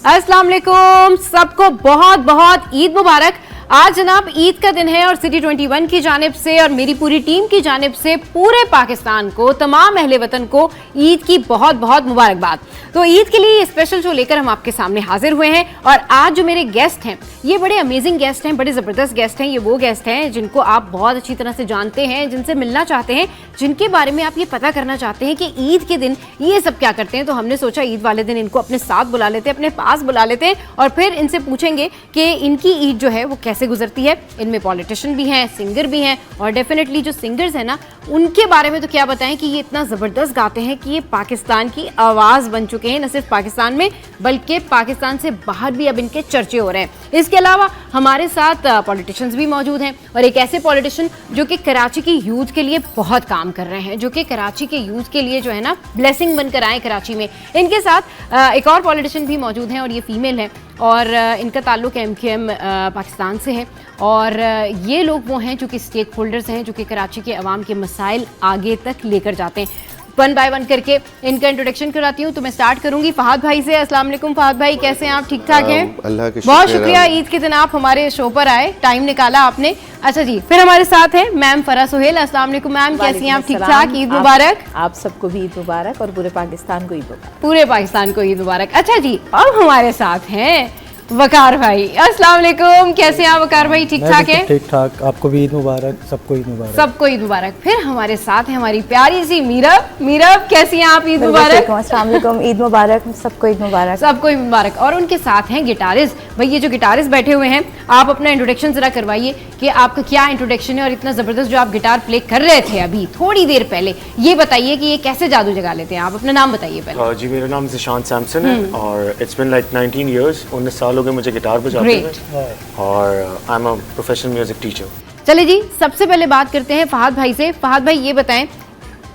अस्सलाम वालेकुम, सबको बहुत बहुत ईद मुबारक। आज जनाब ईद का दिन है और सिटी 21 की जानिब से और मेरी पूरी टीम की जानिब से पूरे पाकिस्तान को, तमाम अहले वतन को ईद की बहुत बहुत मुबारकबाद। तो ईद के लिए स्पेशल शो लेकर हम आपके सामने हाजिर हुए हैं और आज जो मेरे गेस्ट हैं ये बड़े अमेजिंग गेस्ट हैं, बड़े ज़बरदस्त गेस्ट हैं। ये वो गेस्ट हैं जिनको आप बहुत अच्छी तरह से जानते हैं, जिनसे मिलना चाहते हैं, जिनके बारे में आप ये पता करना चाहते हैं कि ईद के दिन ये सब क्या करते हैं। तो हमने सोचा ईद वाले दिन इनको अपने साथ बुला लेते हैं, अपने पास बुला लेते हैं और फिर इनसे पूछेंगे कि इनकी ईद जो है वो कैसे गुजरती है। इनमें पॉलिटिशियन भी हैं, सिंगर भी हैं और डेफिनेटली जो सिंगर्स हैं ना उनके बारे में तो क्या बताएं कि ये इतना ज़बरदस्त गाते हैं कि ये पाकिस्तान की आवाज़ बन चुके हैं, न सिर्फ पाकिस्तान में बल्कि पाकिस्तान से बाहर भी अब इनके चर्चे हो रहे हैं। इसके अलावा हमारे साथ पॉलिटिशियंस भी मौजूद हैं और एक ऐसे पॉलिटिशियन जो कि कराची की यूथ के लिए बहुत काम कर रहे हैं, जो कि कराची के यूथ के लिए जो है ना ब्लेसिंग बनकर आए कराची में। इनके साथ एक और पॉलिटिशियन भी मौजूद हैं और ये फीमेल है और इनका ताल्लुक MKM पाकिस्तान से है और ये लोग वो हैं जो कि स्टेक होल्डर्स हैं, जो कि कराची के अवाम के मसाइल आगे तक लेकर जाते हैं। वन बाय वन करके इनका इंट्रोडक्शन कराती हूँ। तो मैं स्टार्ट करूंगी फहद भाई से। अस्सलाम वालेकुम फहद भाई, कैसे हैं आप? ठीक ठाक हैं? अल्लाह के बहुत शुक्रिया ईद के दिन आप हमारे शो पर आए, टाइम निकाला आपने। अच्छा जी, फिर हमारे साथ हैं मैम फरा सुहेल। अस्सलाम वालेकुम मैम, कैसी हैं आप? ठीक ठाक? ईद मुबारक। आप सबको भी ईद मुबारक और पूरे पाकिस्तान को ईद मुबारक। पूरे पाकिस्तान को ईद मुबारक। अच्छा जी, अब हमारे साथ हैं वकार भाई। अस्सलाम वालेकुम, कैसे हैं आप वकार भाई? ठीक ठाक है? ठीक ठाक, आपको भी ईद मुबारक, सबको ईद मुबारक। सबको ईद मुबारक। फिर हमारे साथ है हमारी प्यारी सी मीरब। मीरब कैसी हैं आप? ईद मुबारक। अस्सलाम वालेकुम, ईद मुबारक, सबको ईद मुबारक। सबको ईद मुबारक। और उनके साथ हैं गिटारिस्ट। भाई ये जो गिटारिस्ट बैठे हुए हैं, आप अपना इंट्रोडक्शन जरा करवाइए कि आपका क्या इंट्रोडक्शन है और इतना जबरदस्त जो आप गिटार प्ले कर रहे थे अभी थोड़ी देर पहले, ये बताइए कि ये कैसे जादू जगा लेते हैं आप? अपना नाम बताइए पहले। जी, मेरा नाम ज़िशान सैमसन है और इट्स बीन लाइक 19 इयर्स, 19 साल हो गए मुझे गिटार बजाते हुए और I am a professional music teacher. चले जी, सबसे पहले बात करते हैं फहद भाई से। फहद भाई ये बताएं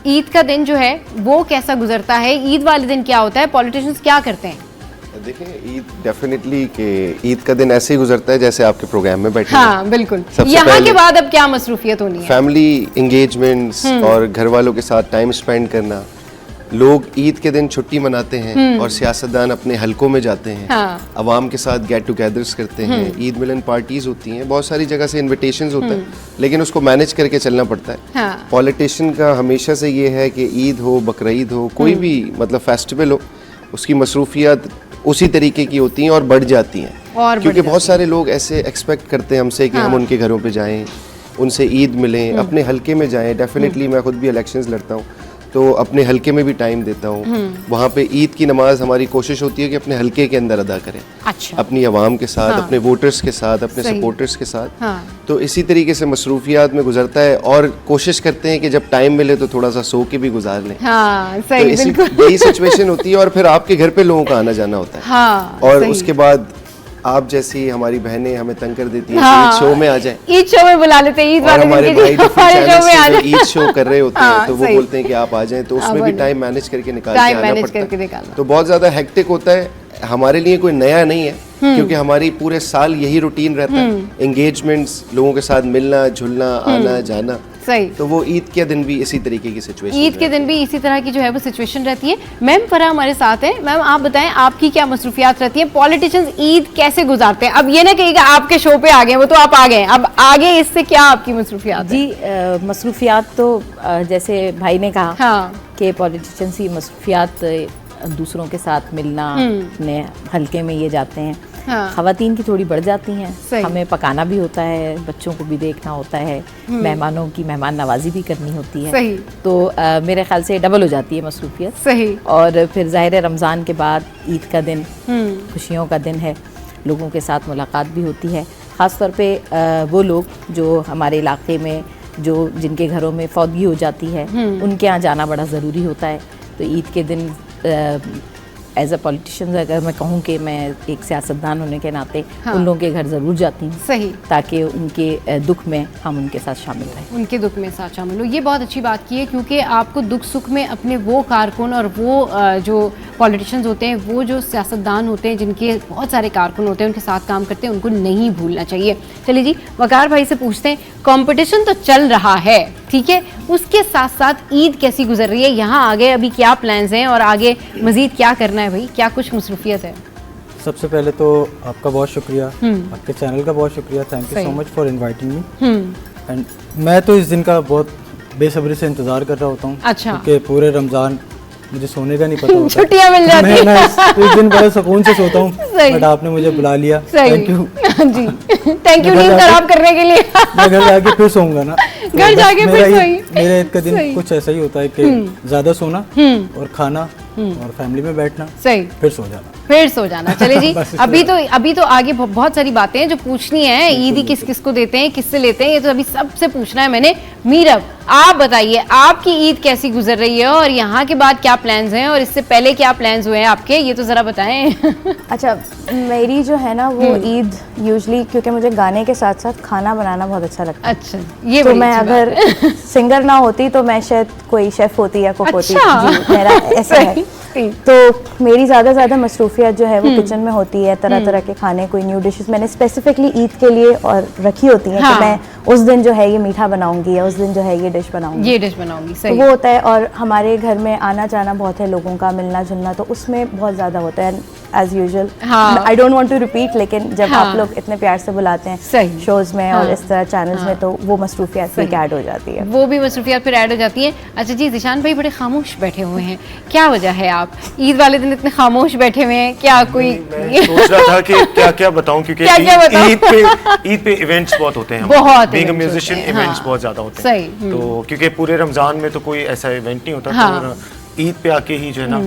ईद का दिन जो है वो कैसा गुजरता है? ईद वाले दिन क्या होता है? पॉलिटिशियंस क्या करते हैं? देखिए, ईद डेफिनेटली कि ईद का दिन ऐसे ही गुजरता है जैसे आपके प्रोग्राम में बैठे। हाँ बिल्कुल। यहाँ के बाद अब क्या मसरूफियत होनी है? फैमिली एंगेजमेंट्स और घर वालों के साथ टाइम स्पेंड करना। लोग ईद के दिन छुट्टी मनाते हैं और सियासतदान अपने हलकों में जाते हैं। हाँ। अवाम के साथ गेट टुगेदर्स करते हैं। ईद मिलन पार्टीज होती हैं, बहुत सारी जगह से इनविटेशंस होता है, लेकिन उसको मैनेज करके चलना पड़ता है। हाँ। पॉलिटिशियन का हमेशा से ये है कि ईद हो, बकरीद हो, कोई भी मतलब फेस्टिवल हो, उसकी मसरूफियात उसी तरीके की होती हैं और बढ़ जाती हैं। और क्योंकि बहुत सारे लोग ऐसे एक्सपेक्ट करते हैं हमसे कि हम उनके घरों पे जाएं, उनसे ईद मिलें, अपने हलके में जाएं। डेफिनेटली मैं खुद भी इलेक्शंस लड़ता हूँ तो अपने हलके में भी टाइम देता हूँ। वहाँ पे ईद की नमाज हमारी कोशिश होती है कि अपने हलके के अंदर अदा करें। अच्छा। अपनी आवाम के साथ, अपने वोटर्स के साथ, अपने सपोर्टर्स के साथ। तो इसी तरीके से मसरूफियात में गुजरता है और कोशिश करते हैं कि जब टाइम मिले तो थोड़ा सा सो के भी गुजार लें। हाँ, तो सही, इसी बिल्कुल। यही सिचुएशन होती है और फिर आपके घर पे लोगों का आना जाना होता है। हाँ, और सही। उसके बाद आप जैसी हमारी बहनें हमें तंग कर देती हैं हाँ। ईद शो में आ जाएं। ईद शो में बुला लेते हैं ईद और वाले दिन हमारे के भाई लिए, जो हमारे शो में आ चैनल जाए। ईद शो कर रहे होते हैं हाँ, तो वो सही। बोलते हैं कि आप आ जाएं, तो उसमें भी टाइम मैनेज करके निकाल के टाइम आना मैनेज पड़ता करके है। निकालना। तो बहुत ज्यादा हेक्टिक होता है। हमारे लिए कोई नया नहीं है क्योंकि हमारी पूरे साल यही रूटीन रहता है, एंगेजमेंट्स, लोगों के साथ मिलना झुलना, आना जाना। सही। तो वो ईद के दिन भी इसी तरीके की सिचुएशन, ईद के दिन भी इसी तरह की जो है वो सिचुएशन रहती है। मैम फरा हमारे साथ है। मैम आप बताएं आपकी क्या मसरूफियात रहती हैं? पॉलिटिशियंस ईद कैसे गुजारते हैं? अब ये ना कहिएगा आपके शो पे आ गए, वो तो आप आ गए, अब आगे इससे क्या आपकी मसरूफियात है? जी, मसरूफियात तो जैसे भाई ने कहा हाँ। कि पॉलिटिशियंस की मसरूफियात दूसरों के साथ मिलना, अपने हलके में ये जाते हैं। हाँ। ख़वातीन की थोड़ी बढ़ जाती हैं। सही। हमें पकाना भी होता है, बच्चों को भी देखना होता है, मेहमानों की मेहमान नवाजी भी करनी होती है। सही। तो मेरे ख्याल से डबल हो जाती है मसरूफियत। सही। और फिर ज़ाहिर है रमज़ान के बाद ईद का दिन खुशियों का दिन है, लोगों के साथ मुलाकात भी होती है। ख़ास तौर पे वो लोग जो हमारे इलाके में जो जिनके घरों में फौतगी हो जाती है उनके यहाँ जाना बड़ा ज़रूरी होता है। तो ईद के दिन एज अ पॉलिटिशियन अगर मैं कहूँ कि मैं एक सियासतदान होने के नाते उन लोगों के घर ज़रूर जाती हूँ। सही। ताकि उनके दुख में हम उनके साथ शामिल रहें। उनके दुख में साथ शामिल हो, ये बहुत अच्छी बात की है क्योंकि आपको दुख सुख में अपने वो कारकुन और वो जो पॉलिटिशियंस होते हैं, वो जो सियासतदान होते हैं जिनके बहुत सारे कारकुन होते हैं, उनके साथ काम करते हैं, उनको नहीं भूलना चाहिए। चलिए जी, वकार भाई से पूछते हैं, कंपटीशन तो चल रहा है, ठीक है, उसके साथ साथ ईद कैसी गुजर रही है? यहाँ आगे अभी क्या प्लान्स हैं और आगे मजीद क्या करना है भाई? क्या कुछ मसरूफियत है? सबसे पहले तो आपका बहुत शुक्रिया, आपके चैनल का बहुत शुक्रिया। Thank you so much for inviting me. And मैं तो इस दिन का बहुत बेसब्री से इंतज़ार कर रहा होता हूँ। अच्छा। क्योंकि पूरे रमज़ान मुझे सोने का नहीं पता होता। छुट्टियां मिल जाती मैं ना इस दिन बड़े सुकून से सोता हूँ, सही। बट आपने मुझे बुला लिया। थैंक यू जी, थैंक यू नींद खराब करने के लिए। मैं घर जाके फिर सोऊंगा ना। घर जाके फिर सोएंगे। मेरा एक दिन सही। कुछ ऐसा ही होता है कि ज़्यादा सोना और खाना और फैमिली में बैठना, सही, फिर सो जाना। फिर सो जाना। चले जी, बस अभी तो आगे बहुत सारी बातें हैं जो पूछनी है। ईदी किस किस को देते हैं, किससे लेते हैं, ये तो अभी सबसे पूछना है मैंने। मीरब, आप बताइए आपकी ईद कैसी गुजर रही है और यहाँ के बाद क्या प्लान्स हैं और इससे पहले क्या प्लान्स हुए हैं आपके, ये तो जरा बताएं। अच्छा, मेरी जो है ना वो ईद यूजली, क्योंकि मुझे गाने के साथ साथ खाना बनाना बहुत अच्छा लगता है। अच्छा, ये तो बड़ी मैं अच्छी बात अगर सिंगर ना होती तो मैं शायद कोई शेफ होती या कुक होती। अच्छा। जी, मेरा ऐसा है। सही। तो मेरी ज़्यादा मसरूफियत जो है वो किचन में होती है। तरह तरह के खाने, कोई न्यू डिशेस मैंने स्पेसिफिकली ईद के लिए और रखी होती हैं। हाँ। कि मैं उस दिन जो है ये मीठा बनाऊंगी या उस दिन जो है ये डिश बनाऊंगी, ये डिश बनाऊंगी। तो सही। वो होता है। और हमारे घर में आना जाना बहुत है लोगों का, मिलना जुलना, तो उसमें बहुत ज़्यादा होता है एज यूजुअल। हाँ। I don't want to repeat, लेकिन जब हाँ। आप लोग इतने प्यार से बुलाते हैं सही। शोज में हाँ। और इस तरह चैनल्स में, तो वो मसरूफियात सही। भी ऐड हो जाती है। वो भी मसरूफियात फिर ऐड हो जाती हैं। अच्छा जी, जिशान भाई बड़े खामोश बैठे हुए हैं, क्या वजह है? आप ईद वाले दिन इतने खामोश बैठे हुए हैं, क्या कोई मैं सोच रहा था कि क्या बताऊं, क्योंकि क्या बताऊं? ईद पे इवेंट्स बहुत होते हैं। बहुत बीइंग अ events म्यूजिशियन होते हैं, इवेंट्स हाँ। बहुत ज्यादा होते सही, हैं। तो क्योंकि पूरे रमजान में तो कोई ऐसा इवेंट नहीं होता, हाँ। तो ईद पे आके ही जो है ना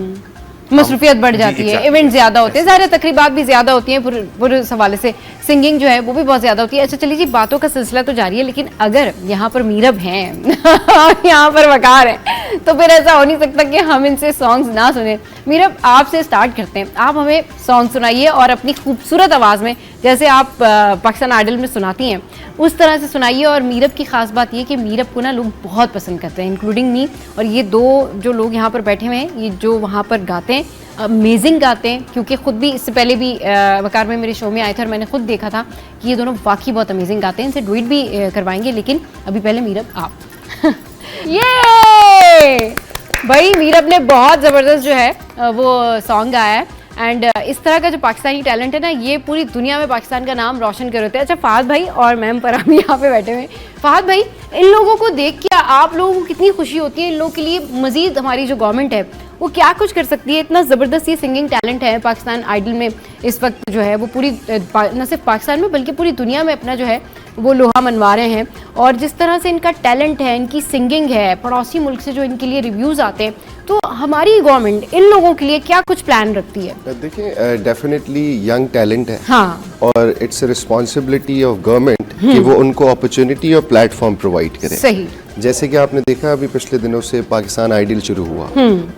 मसरूफियत बढ़ जी, जाती है, exactly, इवेंट ज्यादा होते हैं, ज़ाहिर है तकरीबात भी ज्यादा होती हैं, पूरे इस हवाले से सिंगिंग जो है वो भी बहुत ज्यादा होती है। अच्छा चलिए जी, बातों का सिलसिला तो जारी है, लेकिन अगर यहाँ पर मीरब हैं यहाँ पर वकार है, तो फिर ऐसा हो नहीं सकता कि हम इनसे सॉन्ग्स ना सुने। मीरब, आपसे स्टार्ट करते हैं, आप हमें सॉन्ग सुनाइए और अपनी खूबसूरत आवाज़ में, जैसे आप पाकिस्तान आइडल में सुनाती हैं उस तरह से सुनाइए। और मीरब की खास बात ये कि मीरब को ना लोग बहुत पसंद करते हैं, इंक्लूडिंग मी। और ये दो जो लोग यहाँ पर बैठे हुए हैं, ये जो वहाँ पर गाते हैं, अमेजिंग गाते हैं, क्योंकि खुद भी इससे पहले भी वकार में मेरे शो में आए थे और मैंने खुद देखा था कि ये दोनों वाकई बहुत अमेजिंग गाते हैं। इनसे डुएट भी करवाएंगे, लेकिन अभी पहले मीरब आप। ये भाई मीरब ने बहुत ज़बरदस्त जो है वो सॉन्ग गाया है। एंड इस तरह का जो पाकिस्तानी टैलेंट है ना, ये पूरी दुनिया में पाकिस्तान का नाम रोशन कर होते हैं। अच्छा, फहद भाई और मैम पर हम यहाँ पे बैठे हुए हैं। फहद भाई, इन लोगों को देख के आप लोगों को कितनी खुशी होती है? इन लोगों के लिए मजीद हमारी जो गवर्नमेंट है वो क्या कुछ कर सकती है? इतना ज़बरदस्त ये सिंगिंग टैलेंट है पाकिस्तान आइडल में इस वक्त जो है वो पूरी न सिर्फ पाकिस्तान में बल्कि पूरी दुनिया में अपना जो है वो लोहा मनवा रहे हैं। और जिस तरह से इनका टैलेंट है, इनकी सिंगिंग है, पड़ोसी मुल्क से जो इनके लिए रिव्यूज़ आते हैं, तो हमारी गवर्नमेंट इन लोगों के लिए क्या कुछ प्लान रखती है? देखिए, डेफिनेटली यंग टैलेंट है। हाँ। और इट्स रिस्पॉन्सिबिलिटी ऑफ गवर्नमेंट कि वो उनको अपॉर्चुनिटी और प्लेटफॉर्म प्रोवाइड करे। सही। जैसे कि आपने देखा अभी पिछले दिनों से पाकिस्तान आइडल शुरू हुआ,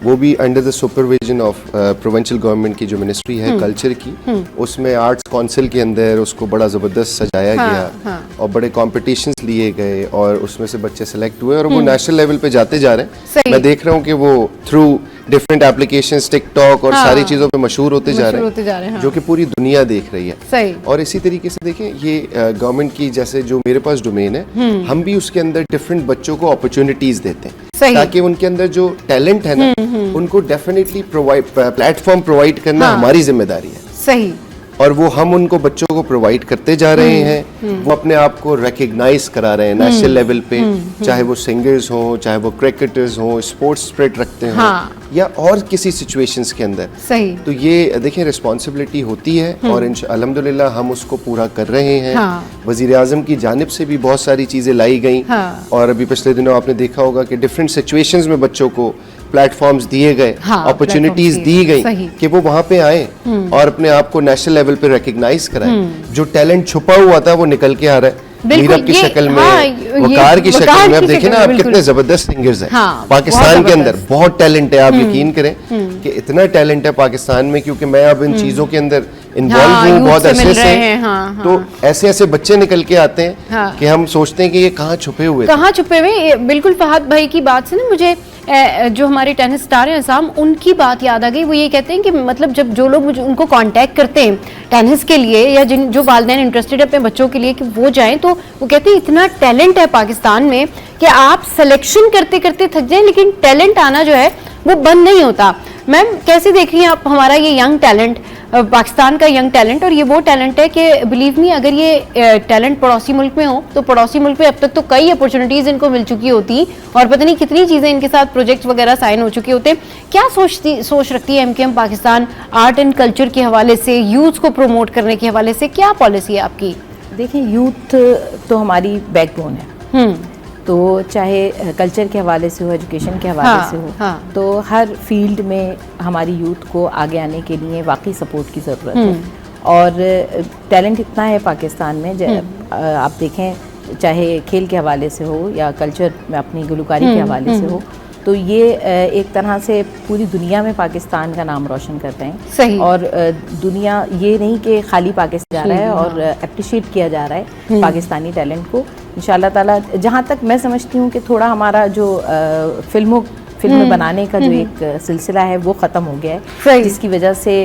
वो भी under the supervision of provincial government की जो मिनिस्ट्री है कल्चर की, उसमें आर्ट्स काउंसिल के अंदर उसको बड़ा ज़बरदस्त सजाया गया और बड़े कॉम्पिटिशन्स लिए गए और उसमें से बच्चे सेलेक्ट हुए और वो नेशनल लेवल पे जाते जा रहे हैं। सही। मैं देख रहा हूँ कि वो थ्रू डिफरेंट एप्लीकेशंस, टिकटॉक और सारी चीज़ों पे मशहूर होते जा रहे हैं, जो कि पूरी दुनिया देख रही है। सही। और इसी तरीके से देखें, ये गवर्नमेंट की जैसे जो मेरे पास डोमेन है, हम भी उसके अंदर डिफरेंट बच्चों को अपॉर्चुनिटीज देते हैं ताकि उनके अंदर जो टैलेंट है ना उनको डेफिनेटली प्लेटफॉर्म प्रोवाइड करना हमारी जिम्मेदारी है। सही। और वो हम उनको बच्चों को प्रोवाइड करते जा रहे हैं। वो अपने आप को रिकग्नाइज करा रहे हैं नेशनल लेवल पे, चाहे वो सिंगर्स हों, चाहे वो क्रिकेटर्स हों, स्पोर्ट्स स्पिरिट रखते हों, या और किसी सिचुएशंस के अंदर। सही। तो ये देखिए रिस्पॉन्सिबिलिटी होती है और अल्हम्दुलिल्लाह हम उसको पूरा कर रहे हैं। वजीर आजम की जानिब से भी बहुत सारी चीज़ें लाई गई और अभी पिछले दिनों आपने देखा होगा कि डिफरेंट सिचुएशंस में बच्चों को प्लेटफॉर्म्स दिए गए, अपॉर्चुनिटीज दी गई कि वो वहाँ पे आए और अपने आप को नेशनल लेवल पे रिकग्नाइज कराएं। जो टैलेंट छुपा हुआ था वो निकल के आ रहा है, मीरब की शक्ल में, वकार की शक्ल में। अब देखिए ना, आप कितने जबरदस्त सिंगर्स हैं पाकिस्तान के अंदर, बहुत टैलेंट है। आप यकीन करें कि इतना टैलेंट है पाकिस्तान में, क्योंकि मैं अब इन चीजों के अंदर इन्वॉल्व हूँ बहुत अरसे से। तो ऐसे ऐसे बच्चे निकल के आते हैं कि हम सोचते हैं कि ये कहाँ छुपे हुए, कहाँ छुपे हुए। बिल्कुल फहद भाई की बात से ना मुझे जो हमारे टेनिस स्टार हैं असाम, उनकी बात याद आ गई। वो ये कहते हैं कि मतलब जब जो लोग उनको कांटेक्ट करते हैं टेनिस के लिए, या जो वालिदैन इंटरेस्टेड है अपने बच्चों के लिए कि वो जाएं, तो वो कहते हैं इतना टैलेंट है पाकिस्तान में कि आप सिलेक्शन करते करते थक जाएं, लेकिन टैलेंट आना जो है वो बंद नहीं होता। मैम, कैसे देख रही हैं आप हमारा ये यंग टैलेंट? पाकिस्तान का यंग टैलेंट, और ये वो टैलेंट है कि बिलीव मी, अगर ये टैलेंट पड़ोसी मुल्क में हो तो पड़ोसी मुल्क में अब तक तो कई अपॉर्चुनिटीज इनको मिल चुकी होती और पता नहीं कितनी चीजें इनके साथ प्रोजेक्ट्स वगैरह साइन हो चुके होते। क्या सोच रखती है MKM Pakistan art and culture के हवाले से, यूथ को प्रमोट करने के हवाले से, क्या पॉलिसी है आपकी? देखिए, यूथ तो हमारी बैकबोन है, तो चाहे कल्चर के हवाले से हो, एजुकेशन के हवाले से हो, तो हर फील्ड में हमारी यूथ को आगे आने के लिए वाकई सपोर्ट की ज़रूरत है। और टैलेंट इतना है पाकिस्तान में, आप देखें चाहे खेल के हवाले से हो या कल्चर में अपनी गुलकारी के हवाले से हो, तो ये एक तरह से पूरी दुनिया में पाकिस्तान का नाम रोशन करते हैं। सही। और दुनिया ये नहीं कि खाली पाकिस्तान जा रहा है और अप्रिशिएट किया जा रहा है पाकिस्तानी टैलेंट को। इंशाल्लाह ताला, जहाँ तक मैं समझती हूँ कि थोड़ा हमारा जो फिल्म बनाने का जो एक सिलसिला है वो ख़त्म हो गया है, जिसकी वजह से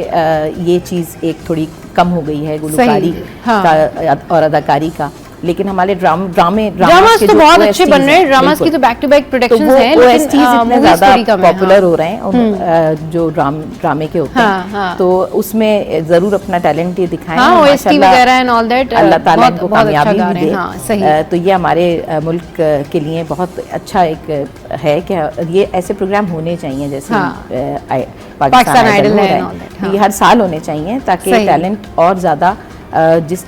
ये चीज़ एक थोड़ी कम हो गई है गुलकारी का और अदाकारी का। लेकिन हमारे ड्रामास तो बहुत अच्छे बन रहे हैं, ड्रामास की तो बैक टू बैक प्रोडक्शंस हैं, लेकिन इतने ज़्यादा पॉपुलर हो रहे हैं जो ड्रामे के होते हैं, तो उसमें ज़रूर अपना टैलेंट ये दिखाएं। OST वगैरह एंड ऑल दैट, अल्लाह ताला इनको कामयाबी भी दे। सही। तो ये हमारे मुल्क के लिए बहुत अच्छा एक है कि ये ऐसे प्रोग्राम होने चाहिए, जैसे पाकिस्तान आइडल हो रहा है, ये हर साल होने चाहिए ताकि टैलेंट और ज़्यादा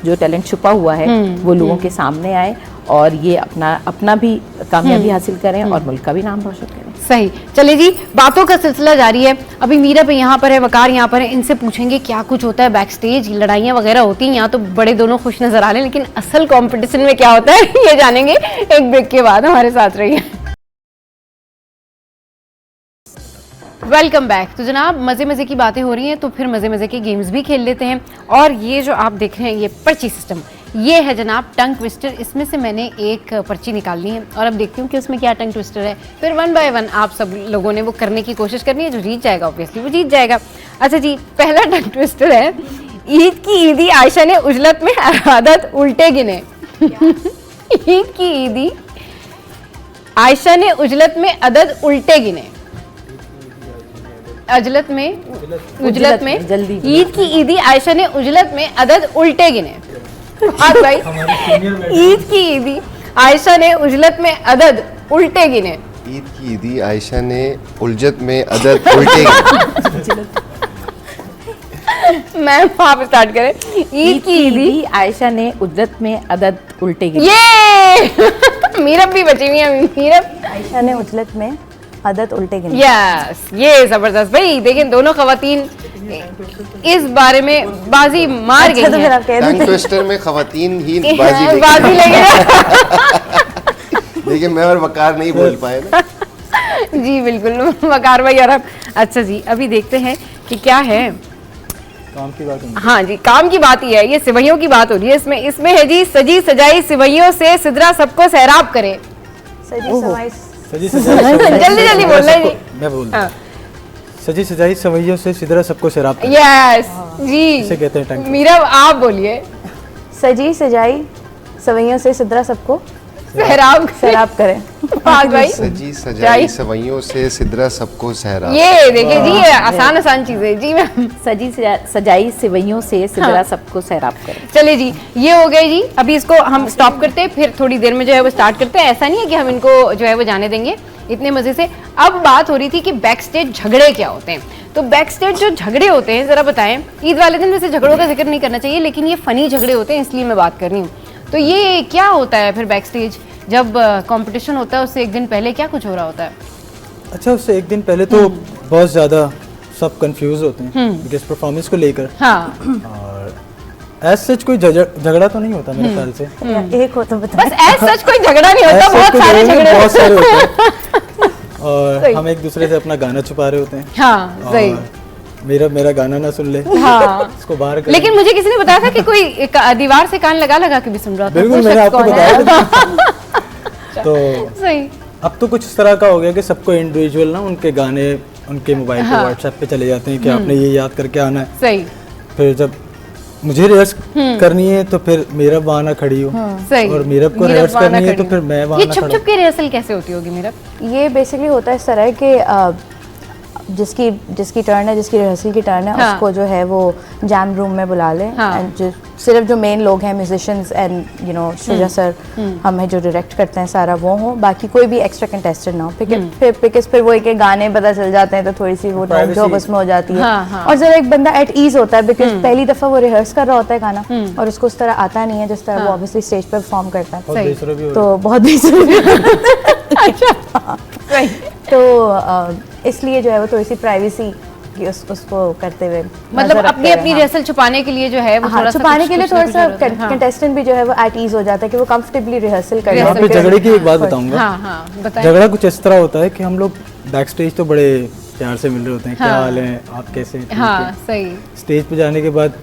जो टैलेंट छुपा हुआ है वो लोगों के सामने आए और ये अपना भी कामयाबी हासिल करें और मुल्क का भी नाम रोशन करें। सही। चलिए जी, बातों का सिलसिला जारी है। अभी मीरा पे यहाँ पर है, वकार यहाँ पर है, इनसे पूछेंगे क्या कुछ होता है बैक स्टेज, लड़ाइयाँ वगैरह होती हैं। यहाँ तो बड़े दोनों खुश नजर आ रहे हैं, लेकिन असल कॉम्पिटिशन में क्या होता है ये जानेंगे एक ब्रेक के बाद। हमारे साथ रहिए। Welcome back. तो जनाब, मज़े मज़े की बातें हो रही हैं, तो फिर मज़े मज़े के गेम्स भी खेल लेते हैं। और ये जो आप देख रहे हैं ये पर्ची सिस्टम, ये है जनाब टंग ट्विस्टर। इसमें से मैंने एक पर्ची निकालनी है और अब देखती हूँ कि उसमें क्या टंग ट्विस्टर है। फिर 1 बाय 1 आप सब लोगों ने वो करने की कोशिश करनी है। जो जीत जाएगा ऑब्वियसली वो जीत जाएगा। अच्छा जी, पहला टंग ट्विस्टर है, ईद की ईदी आयशा ने उजलत में आदत उल्टे गिने। ईद की ईदी आयशा ने उजलत में अदद उल्टे गिने। उजलत में जल्दी ईद की ईदी आयशा ने उजलत में अदद उल्टे गिने। भाई, ईद की ईदी आयशा ने उजलत में अदद उल्टे गिने। ईद की ईदी आयशा ने उलझत में अदद उल्टे गिने। मैम आप स्टार्ट करें। ईद की ईदी आयशा ने उजलत में अदद उल्टे गिने। ये मीरब भी बची हुई है। मीरब, आयशा ने उजलत में अदद उल्टे गिने। यस, ये जबरदस्त। भाई देखें, दोनों खवातीन इस बारे में बाजी मार गई तो फिर हैं। आप कह टंग दीजिए। ट्विस्टर में खवातीन ही बाजी लेके देखिए, मैं और वकार नहीं बोल पाए ना। जी बिल्कुल, वकार भाई। और अच्छा जी, अभी देखते हैं कि क्या है। काम की बात है। हाँ जी, काम की बात ही है, ये सिवैयों की बात हो रही है। इसमें है जी, सजी सजाई सिवैयों से सिदरा सबको सैराब करे। सजी सवाई जल्दी जल्दी बोलना है जी। मैं बोल सजी सजाई सवैयों से सिदरा सबको सैराब करे। यस जी, इसे कहते हैं टंग। मीरा आप बोलिए। सजी सजाई सवैयों से सिदरा सबको सैराब करें। भाई, सजी सजाई सवैयों से सिदरा सबको सहरा। ये देखिए जी, ये आसान चीजें जी मैम। सजी सजाई सिवैयों से सिदरा सबको सैराब करें। चलिए जी, ये हो गए जी। अभी इसको हम स्टॉप करते हैं, फिर थोड़ी देर में जो है वो स्टार्ट करते हैं। ऐसा नहीं है कि हम इनको जो है वो जाने देंगे इतने मजे से। अब बात हो रही थी कि बैक स्टेज झगड़े क्या होते हैं। तो बैक स्टेज जो झगड़े होते हैं, जरा बताएं। ईद वाले दिन वैसे झगड़ों का जिक्र नहीं करना चाहिए, लेकिन ये फनी झगड़े होते हैं, इसलिए मैं बात कर रही हूँ। तो ये क्या होता है फिर बैक स्टेज, जब कंपटीशन होता है उससे एक दिन पहले क्या कुछ हो रहा होता है? अच्छा, उससे एक दिन पहले तो बहुत ज़्यादा सब कंफ्यूज होते हैं बिकॉज परफॉर्मेंस को लेकर। हाँ। और एज सच कोई झगड़ा तो नहीं होता मेरे ख्याल से। एक हो तो बताएं। बस एज सच कोई झगड़ा नहीं होता, बहुत सारे झगड़े होते हैं। और हम एक दूसरे से अपना गाना छुपा रहे होते हैं। हाँ सही। मेरा गाना ना सुन ले, हाँ। इसको बाहर कर। लेकिन मुझे किसी ने बताया था कि कोई दीवार से कान लगा लगा के भी सुन रहा था। बिल्कुल, मैंने आपको बताया। तो सही। अब तो कुछ इस तरह का हो गया कि सबको इंडिविजुअल ना उनके गाने उनके मोबाइल पे व्हाट्सएप पे चले जाते हैं कि आपने ये याद करके आना है। सही। फिर जब मुझे रिहर्स करनी है तो फिर मेरा बहाना खड़ी हो। सही। और मेरा को रिहर्स करनी है तो फिर मैं ये बहाना छुप छुप के रिहर्सल कैसे होती होगी मेरा? ये बेसिकली होता है इस तरह है कि जिसकी टर्न है, जिसकी रिहर्सल की टर्न है, हाँ. उसको जो है वो जैम रूम में बुला लें। हाँ. एंड जो सिर्फ जो मेन लोग हैं musicians and you know Shuja sir हमें जो डायरेक्ट करते हैं सारा वो हो, बाकी कोई भी एक्स्ट्रा कंटेस्टेंट ना हो। फिर वो एक गाने पता चल जाते हैं तो थोड़ी सी वो नोक झोंक उसमें हो जाती है। हाँ, हाँ. और जरा एक बंदा एट ईज होता है बिकॉज पहली दफा वो रिहर्स कर रहा होता है गाना और उसको उस तरह आता नहीं है जिस तरह वो ऑब्वियसली स्टेज पर परफॉर्म करता है, सही। तो बहुत सही। तो इसलिए जो है वो थोड़ी सी प्राइवेसी उसको करते हुए मतलब अपनी अपनी रिहर्सल छुपाने के लिए जो है वो थोड़ा सा छुपाने के लिए कुछ ना थोड़ा कुछ सा जरूरत है। हाँ। कंटेस्टेंट भी जो है वो एट ईज हो जाता है कि वो कंफर्टेबली रिहर्सल कर यहाँ पे झगड़े की एक बात बताऊंगा। हाँ हाँ बताएं। झगड़ा कुछ इस तरह होता है कि हम लोग बैक स्टेज तो बड़े प्यार से मिल रहे होते हैं, क्या हाँ। हाल है, आप कैसे हैं? ठीक हाँ है। सही। स्टेज पे जाने के बाद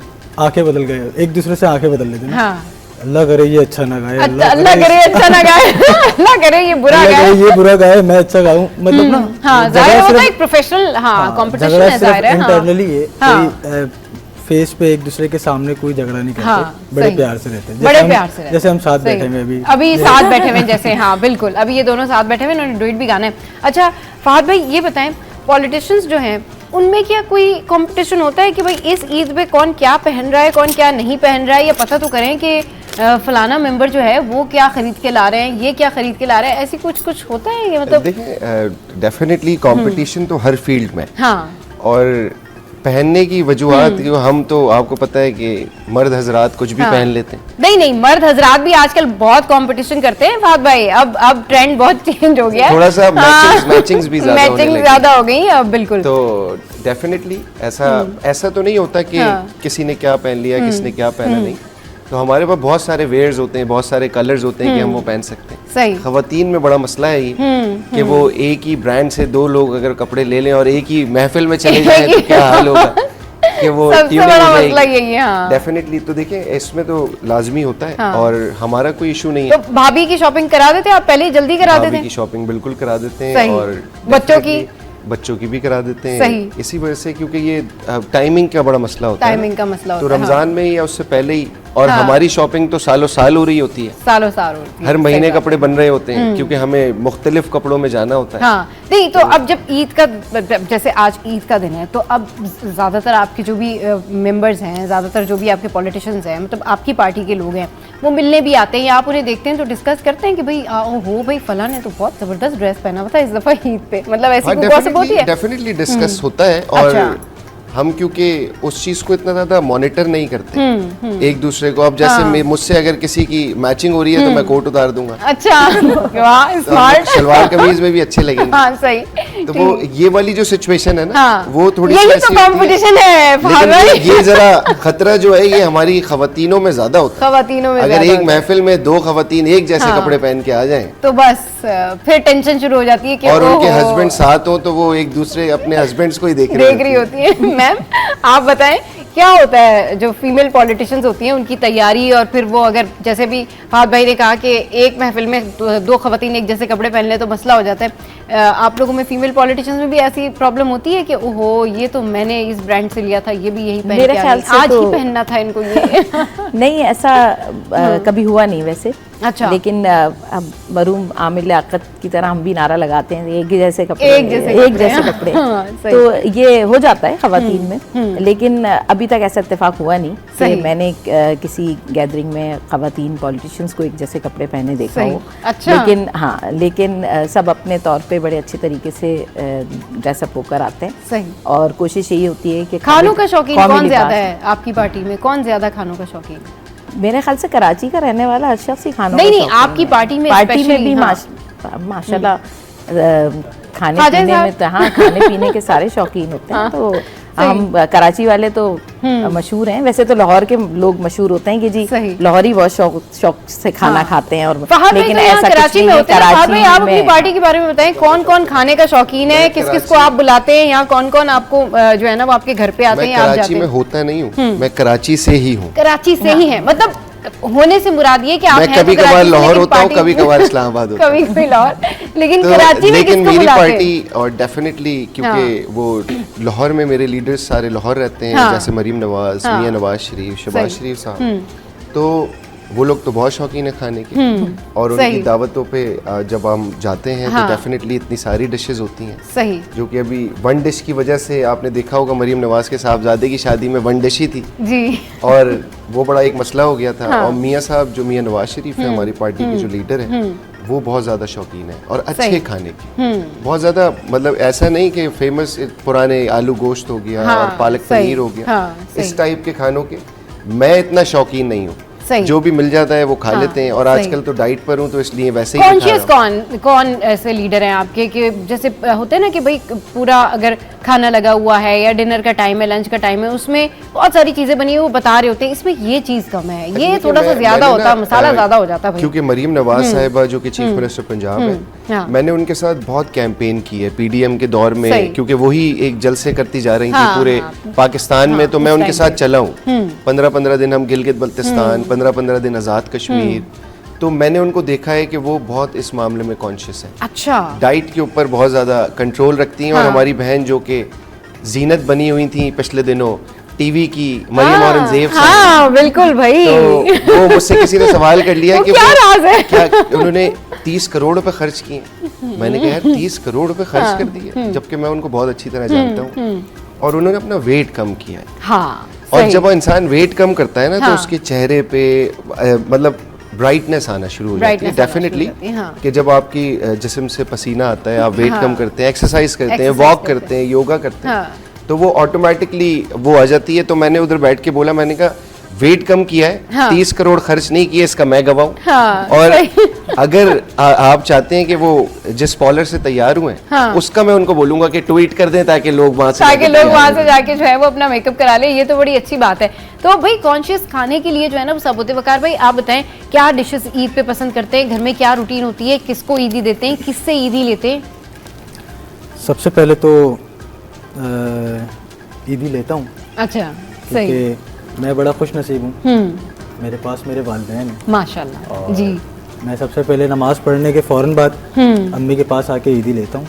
आंखें बदल गए, एक दूसरे से आंखें बदल लेते हैं ना। हाँ अल्लाह करे ये अच्छा ना गाए, अल्लाह करे अच्छा ना गाए, अल्लाह करे ये बुरा अल्लाह गाए। करे ये बुरा गाए, मैं अच्छा गाऊं, मतलब ना हाँ झगड़ा जाहिर होता सिर्फ- है एक प्रोफेशनल हाँ कंपटीशन झगड़ा है, जाहिर सिर्फ है। हाँ। इंटरनली है, हाँ। कोई फेस पे एक दूसरे के सामने कोई झगड़ा नहीं करते, हाँ, बड़े सही। प्यार से रहते हैं। बड़े जैसे हम- प्यार से रहते हैं। जैसे हम साथ सही। बैठे हुए अभी अभी साथ बैठे हुए हैं जैसे, हाँ बिल्कुल, अभी ये दोनों साथ बैठे हुए हैं, इन्होंने डुएट भी गाना है। अच्छा फहद भाई ये बताएं, पॉलिटिशियंस जो हैं उनमें क्या कोई कंपटीशन होता है कि भाई इस ईद पे कौन क्या पहन रहा है, कौन क्या नहीं पहन रहा है, या पता तो करें कि फलाना मेंबर जो है वो क्या खरीद के ला रहे हैं, ये क्या खरीद के ला रहे हैं, ऐसी कुछ होता है ये मतलब? देखिए डेफिनेटली कंपटीशन तो हर फील्ड में है। हाँ और पहनने की वजूहत जो हम तो आपको पता है कि मर्द हजरात कुछ भी हाँ। पहन लेते हैं। नहीं मर्द हजरात भी आजकल बहुत कंपटीशन करते हैं फहद भाई, अब ट्रेंड बहुत चेंज हो गया है। थोड़ा सा मैचिंग्स भी ज्यादा होने मैचिंग लगी। ज्यादा हो गई अब बिल्कुल। तो डेफिनेटली ऐसा तो नहीं होता कि हाँ। किसी ने क्या पहन लिया, किसने क्या पहना नहीं। तो हमारे पास बहुत सारे वेयर्स होते हैं, बहुत सारे कलर्स होते हैं कि हम वो पहन सकते हैं। सही। खवातीन में बड़ा मसला है ये कि वो एक ही ब्रांड से दो लोग अगर कपड़े ले लें और एक ही महफिल में चले जाएं तो क्या हाल होगा कि वो सबसे ट्यूनिंग बड़ा हो जाएगी। मसला यही है। हाँ। डेफिनेटली। तो देखिए इसमें तो लाजमी होता है हाँ। और हमारा कोई इशू नहीं है। तो भाभी की शॉपिंग करा देते आप पहले ही जल्दी करा भाभी देते की शॉपिंग बिल्कुल करा देते सही। हैं और बच्चों की? बच्चों की भी करा देते हैं। सही। इसी वजह से क्योंकि ये टाइमिंग का बड़ा मसला होता है। टाइमिंग का मसला तो होता है। रमजान में या उससे पहले ही, और हाँ। हमारी शॉपिंग तो सालों साल हो रही होती है, सालों साल होती है। हर महीने सही बात। कपड़े बन रहे होते हैं क्योंकि हमें मुख्तलिफ कपड़ों में जाना होता है। हाँ नहीं तो अब जब ईद का, जैसे आज ईद का दिन है तो अब ज़्यादातर आपके जो भी मेंबर्स हैं, ज़्यादातर जो भी आपके पॉलिटिशियंस हैं, मतलब आपकी पार्टी के लोग हैं, वो मिलने भी आते हैं या आप उन्हें देखते हैं तो डिस्कस करते हैं कि भाई हो भाई फलां ने तो बहुत ज़बरदस्त ड्रेस पहना हुआ था इस दफ़ा ईद पे, मतलब ऐसी कोई गॉसिप होती है? डेफिनेटली डिस्कस होता है। और अच्छा। हम क्योंकि उस चीज को इतना ज्यादा मॉनिटर नहीं करते एक दूसरे को। अब जैसे मुझसे अगर किसी की मैचिंग हो रही है तो मैं कोट उतार दूंगा, अच्छा वाह तो स्मार्ट। शलवार कमीज में भी अच्छे लगेंगे। हाँ सही। तो वो ये वाली जो सिचुएशन है ना, हाँ। वो थोड़ी सी यही ऐसी तो होती है। कंपटीशन है फहद भाई। लेकिन ये जरा खतरा जो है ये हमारी खवातीनों में ज्यादा होता है। खवातीनों में अगर ज़्यादा एक होता है। महफिल में दो खवातीन एक जैसे हाँ। कपड़े पहन के आ जाएं तो बस फिर टेंशन शुरू हो जाती है कि और उनके ओहो, हस्बैंड साथ हो तो वो एक दूसरे अपने हस्बैंड्स को ही देख रही होती है। मैम आप बताएं क्या होता है जो फीमेल पॉलिटिशियंस होती हैं उनकी तैयारी, और फिर वो अगर जैसे भी फहद भाई ने कहा कि एक महफिल में दो खवातीन एक जैसे कपड़े पहन ले तो मसला हो जाता है, आप लोगों में फीमेल पॉलिटिशियंस में भी ऐसी प्रॉब्लम होती है कि ओहो ये तो मैंने इस ब्रांड से लिया था, ये भी यही पहन मेरे के आ ख्याल गई, से आज तो- ही पहनना था इनको ये। नहीं ऐसा कभी हुआ नहीं वैसे। अच्छा। लेकिन अब मरूम आमिर लियाकत की तरह हम भी नारा लगाते हैं एक जैसे कपड़े, एक जैसे कपड़े। हाँ, सही। तो ये हो जाता है खवातीन में, लेकिन अभी तक ऐसा इत्तेफाक हुआ नहीं सही। कि मैंने किसी गैदरिंग में खवातीन पॉलिटिशियंस को एक जैसे कपड़े पहने देखा सही। हो। अच्छा। लेकिन हाँ, लेकिन सब अपने तौर पे बड़े अच्छे तरीके से ड्रेसअप होकर आते हैं। सही। और कोशिश यही होती है कि खानों का शौकीन कौमी कौन ज्यादा लिबास- है आपकी पार्टी में, कौन ज्यादा खानों का शौकीन? मेरे ख्याल से कराची का रहने वाला हर शख्स ही खानों नहीं, का नहीं, शौकीन आपकी है। पार्टी में पार्टी में especially, भी हाँ। माशाल्लाह खाने खाजा पीने साहब। में तो हाँ खाने पीने के सारे शौकीन होते हैं। तो हम कराची वाले तो मशहूर हैं। वैसे तो लाहौर के लोग मशहूर होते हैं कि जी सही। लाहौरी बहुत शौक से खाना खाते हैं। और फहद भाई तो यहाँ कराची में होते हैं। फहद भाई आप अपनी में पार्टी के बारे में बताएं, कौन कौन खाने का शौकीन है, किस किस को आप बुलाते हैं, यहाँ कौन कौन आपको जो है ना वो आपके घर पे आते मैं हैं या आप कराची जाते में हैं? होता नहीं हूँ, मैं कराची से ही हूँ। कराची से ही है, मतलब होने से मुराद ये कि आप मैं हैं तो कभी कभार कराची से, लाहौर लेकिन होता हूँ, पार्टी- कभी कभार इस्लामाबाद होता हूँ। कभी कभी लाहौर, लेकिन तो कराची में लेकिन किसको मेरी बुलाते हैं? पार्टी और डेफिनेटली क्योंकि वो लाहौर में मेरे लीडर्स सारे लाहौर रहते हैं, हाँ। जैसे मरीम नवाज, हाँ। मियां नवाज शरीफ, शहबाज सही। शरीफ साहब, तो वो लोग तो बहुत शौकीन है खाने के, और सही। उनकी दावतों पे जब हम जाते हैं हाँ। तो डेफिनेटली इतनी सारी डिशेस होती हैं, सही जो कि अभी वन डिश की वजह से आपने देखा होगा मरीम नवाज के साहबजादे की शादी में वन डिश ही थी, जी। और वो बड़ा एक मसला हो गया था। हाँ। और मियाँ साहब जो मियाँ नवाज शरीफ है हमारी पार्टी के जो लीडर हैं, वो बहुत ज़्यादा शौकीन है और सही। अच्छे खाने की, बहुत ज़्यादा, मतलब ऐसा नहीं कि फेमस पुराने आलू गोश्त हो गया हाँ, और पालक सही। पनीर हो गया, हाँ, सही। इस टाइप के खानों के मैं इतना शौकीन नहीं हूँ। सही। जो भी मिल जाता है वो खा हाँ, लेते हैं, और सही। आजकल तो डाइट पर हूँ तो इसलिए वैसे ही खा कॉन्शियस रहा हूँ। कौन ऐसे लीडर हैं आपके कि जैसे होते हैं ना कि भाई पूरा अगर खाना लगा हुआ है या डिनर का टाइम है, लंच का टाइम है, उसमें बहुत सारी चीजें बनी है, वो बता रहे होते हैं इसमें ये चीज कम है, ये क्योंकि थोड़ा सा मैं- ज्यादा मैंने होता है, ना, मसाला ज्यादा हो जाता है भाई। क्योंकि मरीम नवाज साहिबा जो कि चीफ मिनिस्टर पंजाब हाँ। है, मैंने उनके साथ बहुत कैंपेन की है पीडीएम के दौर सही। में, क्योंकि वही एक जलसे करती जा रही थी हाँ, पूरे हाँ। पाकिस्तान में, तो मैं उस उनके टाइम साथ पे। चला हूँ। 15-15 दिन हम गिलगित बल्तिस्तान, 15-15 दिन आज़ाद कश्मीर, तो मैंने उनको देखा है कि वो बहुत इस मामले में कॉन्शियस है, अच्छा डाइट के ऊपर बहुत ज़्यादा कंट्रोल रखती हैं। और हाँ। हमारी बहन जो कि जीनत बनी हुई थी पिछले दिनों टीवी की, मरियम औरंगजेब साहब, हाँ बिल्कुल भाई। तो वो मुझसे किसी ने सवाल कर लिया वो कि क्या राज है? क्या उन्होंने 30 करोड़ रुपए खर्च किए। मैंने कहा यार 30 करोड़ रुपए खर्च कर दिए, जबकि मैं उनको बहुत अच्छी तरह जानता हूँ, और उन्होंने अपना वेट कम किया है। हाँ और सही। जब वो इंसान वेट कम करता है ना, हाँ। तो उसके चेहरे पे मतलब ब्राइटनेस आना शुरू हो जाती है Brightness आना शुरू हो डेफिनेटली, जाती है, हाँ। कि जब आपकी जिस्म से पसीना आता है, आप वेट हाँ। कम करते हैं, एक्सरसाइज करते हैं, Exercise वॉक करते करते हैं, योगा करते हैं, हाँ। तो वो ऑटोमेटिकली वो आ जाती है। तो मैंने उधर बैठ के बोला, मैंने कहा वेट कम किया है, हाँ। 30 करोड़ खर्च नहीं किए, इसका मैं गवाऊं। हाँ, और सही। अगर आप चाहते हैं कि वो जिस पॉलर से तैयार हुए हैं, हाँ। उसका मैं उनको बोलूंगा कि ट्वीट कर दें, ताकि लोग वहां से ताकि जाके लोग तैयार वहां हो से जाएं। जाके जो है वो अपना मेकअप करा ले, ये तो बड़ी अच्छी बात है। तो भाई कॉन्शियस खाने के लिए जो है ना वो सब होते हैं। वकार भाई आप बताएं क्या डिशेस ईद पे पसंद करते हैं, घर में क्या रूटीन होती है, किसको ईदी देते हैं, किससे ईदी लेते हैं? सबसे पहले तो ईदी लेता हूँ, अच्छा सही। क्योंकि मैं बड़ा खुश नसीब हूँ, मेरे पास मेरे वालिदैन हैं। माशाल्लाह जी। मैं सबसे पहले नमाज पढ़ने के फ़ौरन बाद अम्मी के पास आके ईदी लेता हूँ,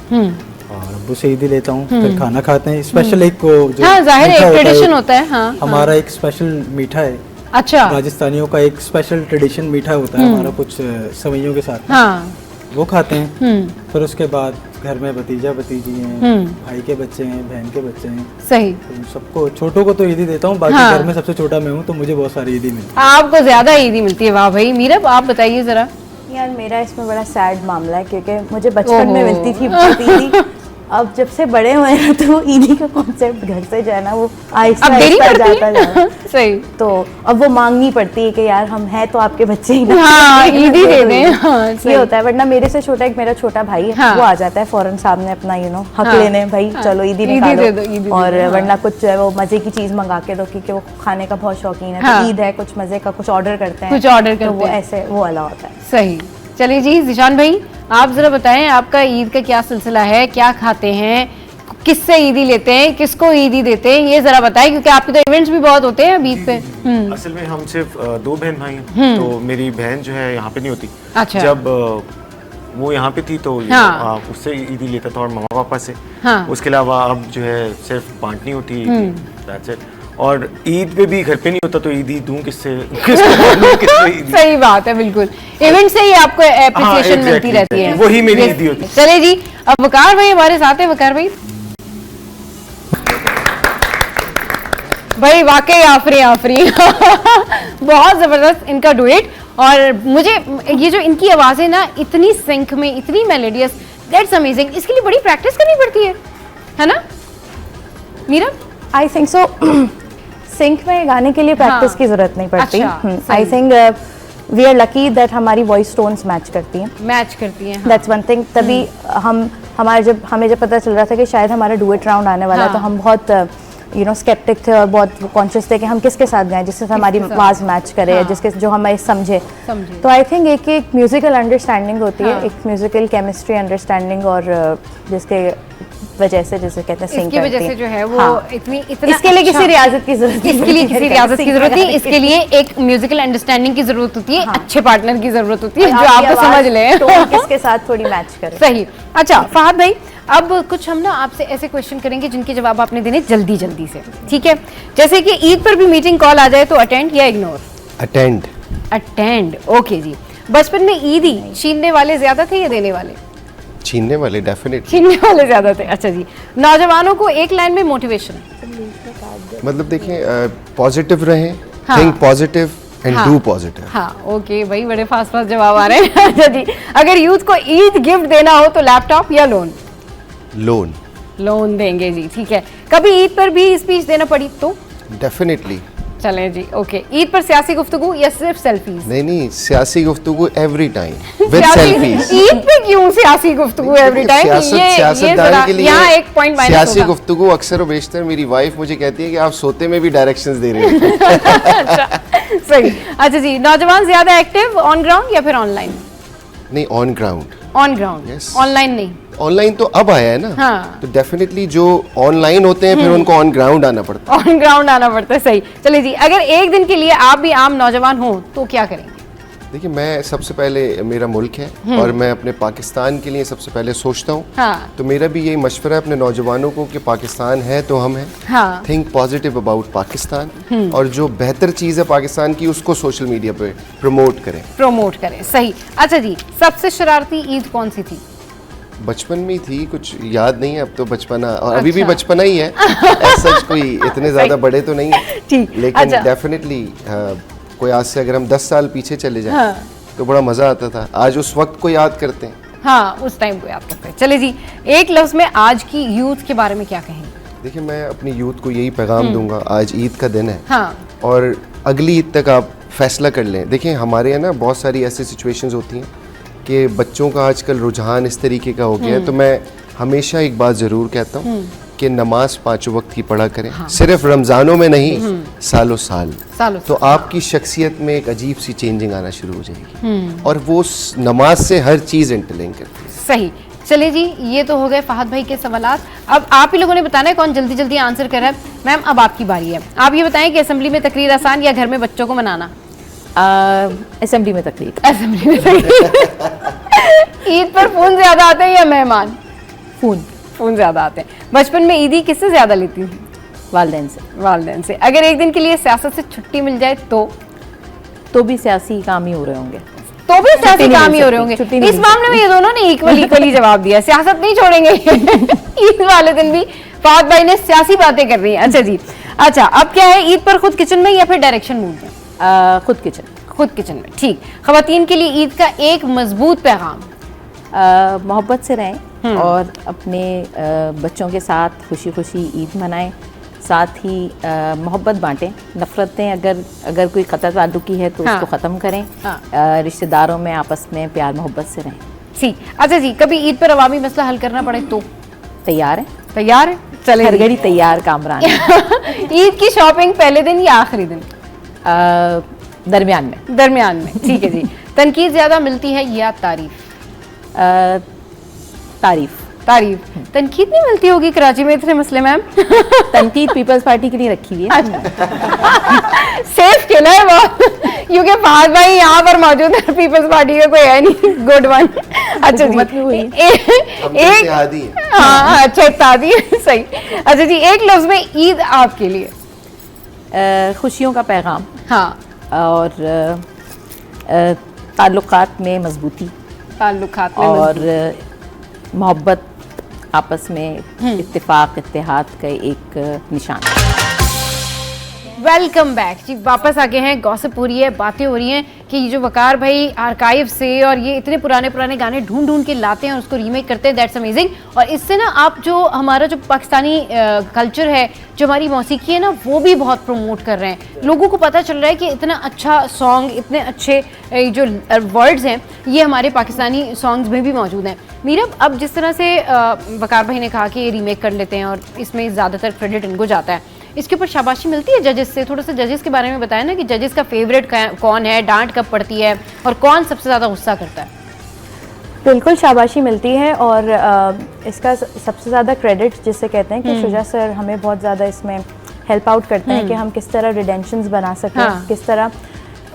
और अब्बू से ईदी लेता हूँ, फिर खाना खाते हैं। स्पेशल एक को जो हाँ जाहिर है मीठा एक होता ट्रेडिशन होता है। हाँ हमारा एक स्पेशल मीठा है, अच्छा राजस्थानियों का एक स्पेशल ट्रेडिशन मीठा होता है हमारा, कुछ सवैयों के साथ हाँ वो खाते हैं। फिर उसके बाद घर में भतीजा भतीजी हैं, भाई के बच्चे हैं, बहन के बच्चे हैं, सही। तो उन सबको, छोटों को तो ईदी देता हूँ, बाकी हाँ। घर में सबसे छोटा मैं हूँ, तो मुझे बहुत सारी ईदी मिलती आपको ज्यादा ईदी मिलती है, वाह भाई। मीरा आप बताइए जरा। यार मेरा इसमें बड़ा सैड मामला है, क्योंकि मुझे बचपन में ओहो। मिलती थी बहुत ईदी। अब जब से बड़े हुए हैं तो वो ईदी का कॉन्सेप्ट घर से जो है ना वो आहिस्ता अब देरी आहिस्ता पड़ती जाता जा रहा है। है। सही। तो अब वो मांगनी पड़ती है कि यार हम हैं तो आपके बच्चे ही ना, हाँ, ईदी दे दो दें। ईदी। हाँ, सही। ये होता है। वरना मेरे से छोटा एक मेरा छोटा भाई है, हाँ। वो आ जाता है फौरन सामने अपना हक हाँ। लेने, भाई हाँ। चलो ईदी ईदी निकालो। दे दो, ईदी दे और दो, हाँ। वरना कुछ जो है वो मजे की चीज मंगा के दो, क्योंकि वो खाने का बहुत शौकीन है। हाँ। तो ईद है, कुछ मजे का कुछ ऑर्डर करते हैं, कुछ order तो करते वो हैं। ऐसे वो वाला होता है। सही। चलिए जी जिशान भाई आप जरा बताएं आपका ईद का क्या सिलसिला है, क्या खाते हैं, किससे ईदी लेते हैं, किसको ईदी देते हैं, ये जरा बताएं, क्योंकि आपके तो इवेंट्स भी बहुत होते हैं अब ईद पे। असल में हम सिर्फ 2 बहन भाई हैं, तो मेरी बहन जो है यहाँ पे नहीं होती। अच्छा। जब वो यहाँ पे थी तो हाँ। उससे ईदी लेता था, और मम्मा पापा से। हाँ। उसके अलावा अब जो है सिर्फ बांटनी होती है, that's it। और ईद पे भी घर पे नहीं होता, तो ईदी दूं किससे, किससे ईदी? सही बात है, बिल्कुल इवेंट से ही आपको एप्रिसिएशन exactly, मिलती रहती है। exactly। वही मेरी Yes। ईदी होती है। चलिए जी अब वकार भाई हमारे साथ है। वकार भाई भाई वाकई आफरी आफरी बहुत जबरदस्त इनका डुएट। और मुझे ये जो इनकी आवाजें ना इतनी सिंक में, इतनी मेलोडियस, दैट्स अमेजिंग। इसके लिए बड़ी प्रैक्टिस करनी पड़ती है ना Meera? I think so. Sync में गाने के लिए प्रैक्टिस हाँ। की जरूरत नहीं पड़ती। अच्छा, आई सही। Think we are lucky that हमारी वॉइस टोन्स मैच करती हैं। मैच करती हैं। हाँ। That's one thing. तभी हमें जब पता चल रहा था कि शायद हमारा डुएट राउंड आने वाला है, हाँ। तो हम बहुत स्केप्टिक थे और बहुत कॉन्शियस थे कि हम किसके साथ गाएं जिससे हमारी साथ? आवाज मैच करे, हाँ। या जिसके जो हमें समझे। समझे। तो आई थिंक एक म्यूजिकल अंडरस्टैंडिंग होती हाँ। है, एक म्यूजिकल केमिस्ट्री अंडरस्टैंडिंग, और जिसके वजह से जैसे कहते हैं सिंक इसकी वजह करती से है। जो है वो हाँ। इतना इसके लिए किसी रियाजत की जरूरत नहीं इसके लिए पड़ती किसी है, रियाजत की सिंक जरूरत नहीं, करने इसके लिए एक म्यूजिकल अंडरस्टैंडिंग की जरूरत होती है, हाँ। अच्छे पार्टनर की जरूरत होती है जो आपकी आपको आवाज, समझ ले। टोन किसके साथ थोड़ी मैच करे। सही। अच्छा फहद भाई अब कुछ हम ना आपसे ऐसे क्वेश्चन करेंगे जिनके जवाब आपने देने जल्दी जल्दी से, ठीक है? जैसे कि ईद पर भी मीटिंग कॉल आ जाए तो अटेंड या इग्नोर? अटेंड। अटेंड, ओके जी। बचपन में ईदी छीनने वाले ज्यादा थे या देने वाले? छीनने वाले डेफिनेटली, छीनने वाले ज्यादा थे। अच्छा जी, नौजवानों को एक लाइन में मोटिवेशन। मतलब देखिए पॉजिटिव रहें, हाँ। Think positive and do positive. हाँ ओके भाई, बड़े फास्ट फास्ट जवाब आ रहे हैं। अच्छा जी, अगर यूथ को ईद गिफ्ट देना हो तो लैपटॉप या लोन? लोन। लोन देंगे जी, ठीक है। कभी ईद पर भी स्पीच देना पड़ी तो? डेफिनेटली। चलें जी, ओके। ईद पर सियासी गुफ्तगू या सिर्फ सेल्फीज? नहीं, सियासी गुफ्तगू एवरी टाइम विद सियासी- सेल्फीज। ईद पे क्यों सियासी गुफ्तगू एवरी टाइम? सियासतदान के लिए यहाँ एक पॉइंट माइनस सियासी होगा। गुफ्तगू अक्सर और बेशतर मेरी वाइफ मुझे कहती है कि आप सोते में भी डायरेक्शंस दे रहे हैं। अच्छा, सही। अच्छा जी, नौजवान ज्यादा एक्टिव ऑन ग्राउंड या फिर ऑनलाइन? नहीं, on ground. On ground, Yes. Online नहीं। ऑनलाइन तो अब आया है ना, हाँ। तो डेफिनेटली जो ऑनलाइन होते हैं फिर उनको ऑन ग्राउंड आना पड़ता है। ऑन ग्राउंड आना पड़ता है, सही। चलिए जी, अगर एक दिन के लिए आप भी आम नौजवान हो तो क्या करेंगे? देखिए, मैं सबसे पहले, मेरा मुल्क है और मैं अपने पाकिस्तान के लिए सबसे पहले सोचता हूँ। हाँ। तो मेरा भी यही मशवरा है अपने नौजवानों को कि पाकिस्तान है तो हम हैं। हाँ। थिंक पॉजिटिव अबाउट पाकिस्तान, और जो बेहतर चीज़ है पाकिस्तान की उसको सोशल मीडिया पे प्रमोट करें। प्रमोट करें, सही। अच्छा जी, सबसे शरारती ईद कौन सी थी? बचपन में ही थी, कुछ याद नहीं है अब तो, बचपना और अभी भी अच्छा। बचपना ही है। ऐसा कोई इतने ज़्यादा बड़े तो नहीं है, ठीक, लेकिन अच्छा। डेफिनेटली कोई आज से अगर हम 10 साल पीछे चले जाएं हाँ। तो बड़ा मज़ा आता था। आज उस वक्त को याद करते हैं। हाँ, उस टाइम को याद करते हैं। चलिए जी, एक लफ्ज में आज की यूथ के बारे में क्या कहेंगे? देखिए, मैं अपनी यूथ को यही पैगाम दूंगा, आज ईद का दिन है हाँ। और अगली ईद तक आप फैसला कर लें। देखिए, हमारे यहाँ ना बहुत सारी ऐसी सिचुएशंस होती हैं कि बच्चों का आजकल रुझान इस तरीके का हो गया है, तो मैं हमेशा एक बात ज़रूर कहता हूँ कि नमाज 5 वक्त की पढ़ा करें। हाँ। सिर्फ रमज़ानों में नहीं, सालों साल। तो आपकी शख्सियत में एक अजीब सी चेंजिंग आना शुरू हो जाएगी और वो नमाज से हर चीज़ इंटरलिंक करती है। सही। चलिए जी, ये तो हो गए फहद भाई के सवालात। अब आप ही लोगों ने बताना है कौन जल्दी जल्दी आंसर कर रहा है। मैम, अब आपकी बारी है। आप ये बताएं कि असेंबली में तकरीर आसान या घर में बच्चों को मनाना? असेंबली में तकरीर। असेंबली में तकरीर। ईद पर फोन ज्यादा आते हैं या मेहमान? फोन ज्यादा आते हैं। बचपन में ईदी किससे ज्यादा लेती थी? वालिदैन से। वालिदैन से। अगर एक दिन के लिए सियासत से छुट्टी मिल जाए तो भी सियासी काम ही हो रहे होंगे। तो भी सियासी नहीं काम मिल ही हो रहे सकती, होंगे। छुट्टी नहीं इस मिल मामले में ये दोनों ने इक्वली जवाब दिया, सियासत नहीं छोड़ेंगे। ईद वाले दिन भी फहद भाई ने सियासी बातें कर रही हैं। अच्छा जी, अच्छा अब क्या है, ईद पर खुद किचन में या फिर डायरेक्शन मूड में? खुद किचन। खुद किचन में, ठीक। खवातीन के लिए ईद का एक मजबूत पैगाम? मोहब्बत से रहें और अपने बच्चों के साथ खुशी खुशी ईद मनाएं, साथ ही मोहब्बत बांटें। नफ़रतें अगर कोई क़त्ल ताल्लुकी है तो हाँ। उसको ख़त्म करें। हाँ। रिश्तेदारों में आपस में प्यार मोहब्बत से रहें। ठीक। अच्छा जी, कभी ईद पर अवामी मसला हल करना पड़े तो? तैयार है? तैयार है? चले हर जी। घड़ी तैयार कामरान। ईद की शॉपिंग पहले दिन या आखिरी दिन? दरमियान में। दरमियान में, ठीक है जी। तनकीद ज्यादा मिलती है या तारीफ? तारीफ। तारीफ। तनकीद नहीं मिलती होगी कराची में इतने मसले मैम? तनकीद पीपल्स पार्टी के लिए रखी हुई है। सेफ खेला है वो, क्योंकि फहद भाई यहाँ पर मौजूद है, पीपल्स पार्टी का कोई है नहीं। Good one. अच्छा हुकूमत में हुई। हम तो इत्तेहादी हैं। हाँ, अच्छा इत्तेहादी, सही। अच्छा जी, एक लफ्ज में ईद आपके लिए? खुशियों का पैगाम। हाँ। और ताल्लुकात में मजबूती ताल्लुकात में और मोहब्बत, आपस में इत्तेफाक इत्तेहाद का एक निशान। वेलकम बैक जी, वापस आ गए हैं। गॉसिप हो रही है, बातें हो रही हैं कि ये जो वकार भाई आर्काइव से और ये इतने पुराने पुराने गाने ढूंढ ढूंढ के लाते हैं और उसको रीमेक करते हैं। That's amazing. और इससे ना आप जो हमारा जो पाकिस्तानी कल्चर है, जो हमारी मौसीकी है ना, वो भी बहुत प्रमोट कर रहे हैं। लोगों को पता चल रहा है कि इतना अच्छा सॉन्ग, इतने अच्छे जो वर्ड्स हैं, ये हमारे पाकिस्तानी सॉन्ग्स में भी मौजूद हैं। मीरा, अब जिस तरह से वकार भाई ने कहा कि ये रीमेक कर लेते हैं और इसमें ज़्यादातर क्रेडिट इनको जाता है, इसके ऊपर शाबाशी मिलती है जजेस से? थोड़ा सा जजेस के बारे में बताया ना कि जजेस का फेवरेट कौन है, डांट कब पड़ती है और कौन सबसे ज़्यादा गुस्सा करता है? बिल्कुल शाबाशी मिलती है और इसका सबसे ज़्यादा क्रेडिट जिससे कहते हैं कि शुजा सर हमें बहुत ज़्यादा इसमें हेल्प आउट करते हैं कि हम किस तरह रिडेंशंस बना सकें। हाँ। किस तरह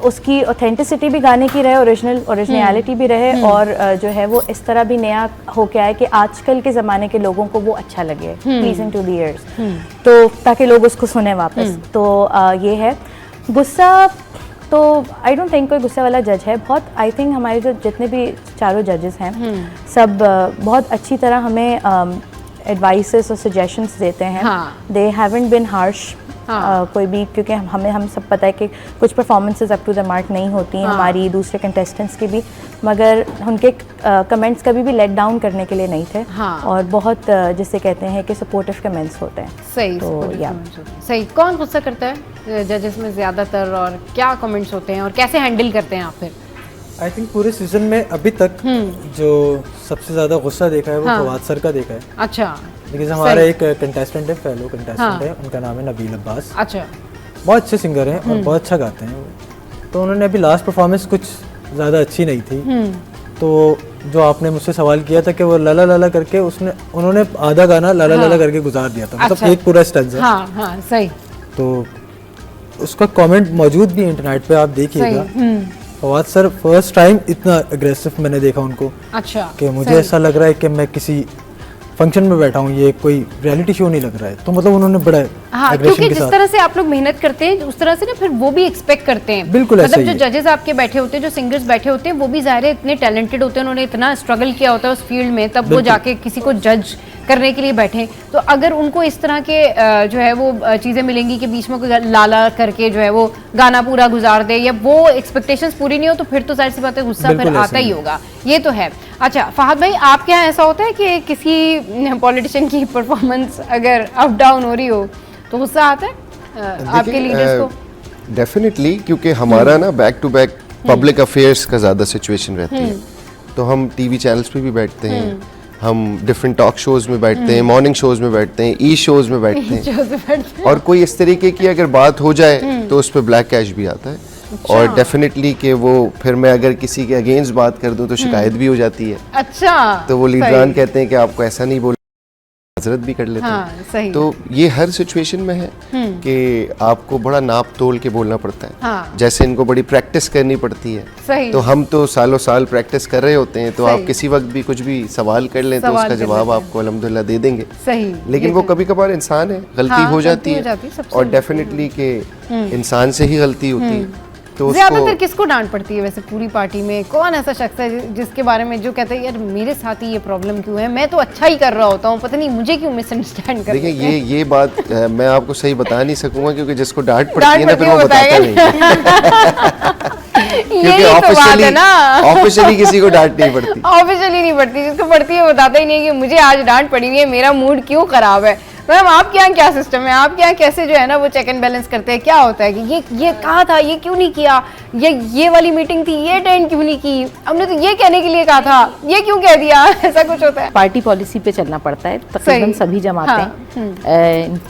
उसकी ऑथेंटिसिटी भी गाने की रहे, ओरिजिनलिटी भी रहे और जो है वो इस तरह भी नया हो के आए कि आजकल के ज़माने के लोगों को वो अच्छा लगे, प्लीजिंग टू द ईयर्स, तो ताकि लोग उसको सुने वापस। तो ये है गुस्सा। तो आई डोंट थिंक कोई गुस्से वाला जज है। बहुत आई थिंक हमारे जो जितने भी चारों जजेस हैं सब बहुत अच्छी तरह हमें एडवाइसेस और सजेशंस देते हैं। दे हैवंट बीन हार्श कोई भी, क्योंकि हम सब पता है कि कुछ performances up to the mark नहीं होती हैं हमारी, दूसरे कंटेस्टेंट्स की भी, मगर उनके कमेंट्स कभी भी लेट डाउन करने के लिए नहीं थे। और बहुत जिसे कहते हैं कि सपोर्टिव कमेंट्स होते हैं। सही, तो या सही। कौन गुस्सा करता है जजेस में ज्यादातर, और क्या कमेंट्स होते हैं और कैसे हैंडल करते हैं आप फिर? आई थिंक पूरे सीजन में अभी तक जो सबसे ज्यादा गुस्सा देखा है वो फवाद सर का देखा है। अच्छा। बिकॉज हमारा एक कंटेस्टेंट है, फेलो कंटेस्टेंट है, उनका नाम है नबील अब्बास। अच्छा। बहुत अच्छे सिंगर हैं और बहुत अच्छा गाते हैं। तो उन्होंने अभी लास्ट परफॉर्मेंस कुछ ज़्यादा अच्छी नहीं थी, तो जो आपने मुझसे सवाल किया था कि वो लाला लाला करके उन्होंने आधा गाना लाला लाला करके गुजार दिया था, मतलब एक पूरा स्टैंजा। हाँ, सही। तो उसका कमेंट मौजूद भी इंटरनेट पे, आप देखिएगा। फवाद सर फर्स्ट टाइम इतना अग्रेसिव मैंने देखा उनको। अच्छा। कि मुझे ऐसा लग रहा है कि मैं किसी फंक्शन में बैठा हूँ, ये कोई रियलिटी शो नहीं लग रहा है। तो मतलब उन्होंने बड़ा क्योंकि जिस तरह से आप लोग मेहनत करते हैं उस तरह से ना फिर वो भी एक्सपेक्ट करते हैं। बिल्कुल ऐसा मतलब जो जजेस आपके बैठे होते हैं, जो सिंगर्स बैठे होते हैं, वो भी ज़ाहिर है इतने टैलेंटेड होते हैं, उन्होंने इतना स्ट्रगल किया होता है उस फील्ड में, तब वो जाके किसी को जज करने के लिए बैठे। तो अगर उनको इस तरह के जो है वो चीज़ें मिलेंगी कि बीच में कोई लाला करके जो है वो गाना पूरा गुजार दे, या वो एक्सपेक्टेशंस पूरी नहीं हो, तो फिर तो जाहिर सी बात है गुस्सा फिर आता ही होगा। ये तो है। अच्छा फहद भाई, आपके यहाँ ऐसा होता है कि किसी पॉलिटिशियन की परफॉर्मेंस अगर अप डाउन हो रही हो तो गुस्सा आता है आपके लीडर्स को? डेफिनेटली, क्योंकि हमारा ना back to back public affairs का ज़्यादा सिचुएशन रहती है। तो हम टीवी चैनल्स पे भी बैठते हैं, हम डिफरेंट टॉक शोज में बैठते हैं, मॉर्निंग शोज में बैठते हैं, ई शोज में बैठते हैं। और कोई इस तरीके की अगर बात हो जाए तो उस पर ब्लैक कैश भी आता है। और डेफिनेटली कि वो फिर मैं अगर किसी के अगेंस्ट बात कर दूं तो शिकायत भी हो जाती है। अच्छा। तो वो लीडरान कहते हैं कि आपको ऐसा नहीं बोलना, हजरत भी कर लेते हैं। सही। तो ये हर सिचुएशन में है कि आपको बड़ा नाप तोल के बोलना पड़ता है। जैसे इनको बड़ी प्रैक्टिस करनी पड़ती है। सही। तो हम तो सालों साल प्रैक्टिस कर रहे होते हैं, तो आप किसी वक्त भी कुछ भी सवाल कर लें तो उसका जवाब आपको अल्हम्दुलिल्लाह दे देंगे। सही। लेकिन वो कभी कभार इंसान है, गलती हो जाती है, और डेफिनेटली कि इंसान से ही गलती होती है। तो ज्यादातर किसको डांट पड़ती है वैसे पूरी पार्टी में? कौन ऐसा शख्स है जिसके बारे में जो कहते हैं यार मेरे साथ ही ये प्रॉब्लम क्यों है, मैं तो अच्छा ही कर रहा होता हूँ, पता नहीं मुझे क्यों मिसअंडरस्टैंड कर? देखिए ये बात मैं आपको सही बता नहीं सकूंगा, क्योंकि जिसको डांट पड़ती है ना फिर वो बताता नहीं। क्योंकि ऑफिशियली किसी को डांट नहीं पड़ती। ऑफिशियली नहीं पड़ती, जिसको पड़ती है बताता ही नहीं कि मुझे आज डांट पड़ी हुई है, मेरा मूड क्यों खराब है। मैम आपके यहाँ क्या सिस्टम है, आपके यहाँ कैसे जो है ना वो चेक एंड बैलेंस करते हैं? क्या होता है कि ये कहा था, ये क्यों नहीं किया, ये वाली मीटिंग थी, ये अटेंड क्यों नहीं की, हमने तो ये कहने के लिए कहा था, ये क्यों कह दिया? ऐसा कुछ होता है? पार्टी पॉलिसी पे चलना पड़ता है, तकरीबन सभी जमाते हैं।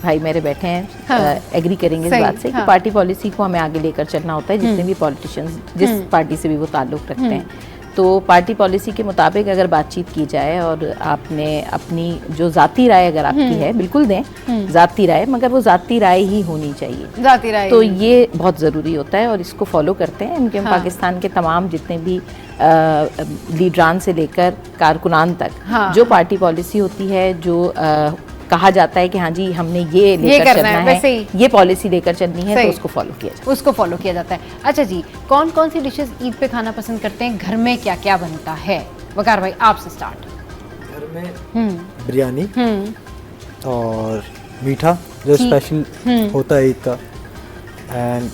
भाई मेरे बैठे हैं, एग्री करेंगे इस बात से कि पार्टी पॉलिसी को हमें आगे लेकर चलना होता है, जितने भी पॉलिटिशियंस जिस पार्टी से भी वो ताल्लुक़ रखते हैं। तो पार्टी पॉलिसी के मुताबिक अगर बातचीत की जाए और आपने अपनी जो ज़ाती राय अगर आपकी है बिल्कुल दें ज़ाती राय, मगर वो ज़ाती राय ही होनी चाहिए, ज़ाती राय। तो ये बहुत ज़रूरी होता है और इसको फॉलो करते हैं। इनके पाकिस्तान के तमाम जितने भी लीडरान से लेकर कारकुनान तक जो पार्टी पॉलिसी होती है, जो कहा जाता है कि हाँ जी हमने ये लेकर चलना है, ये पॉलिसी लेकर चलनी है, तो उसको फॉलो किया जाता है। उसको फॉलो किया जाता है। अच्छा जी, कौन कौन सी डिशेस ईद पे खाना पसंद करते हैं? घर में क्या क्या बनता है? वकार भाई आपसे स्टार्ट। घर में बिरयानी और मीठा जो स्पेशल होता है ईद का। एंड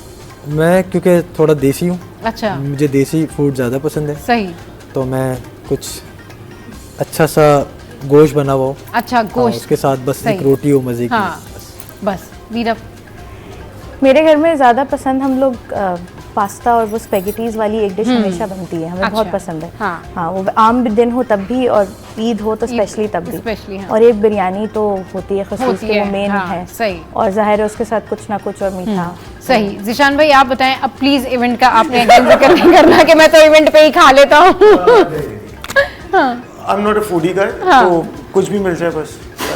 मैं क्योंकि थोड़ा देसी हूँ, अच्छा, मुझे देसी फूड ज़्यादा पसंद है। सही। तो मैं कुछ अच्छा सा गोश्त बना हुआ, अच्छा गोश्त, उसके साथ बस एक रोटी हो मजे की। बस वीरप। मेरे घर में ज़्यादा पसंद हम लोग पास्ता और वो स्पेगेटीज वाली एक डिश हमेशा बनती है, हमें बहुत पसंद है। हाँ, वो आम दिन हो तब भी और ईद हो तो स्पेशली तब भी। और एक बिरयानी तो होती है खसूस के, वो मेन है। सही। और जाहिर है उसके साथ कुछ ना कुछ और मीठा। सही। जिशान भाई आप बताएं अब प्लीज, इवेंट का आपने जिक्र नहीं करना कि मैं तो इवेंट पे ही खा लेता हूँ। I'm not a foodie guy, तो कुछ भी मिल जाए बस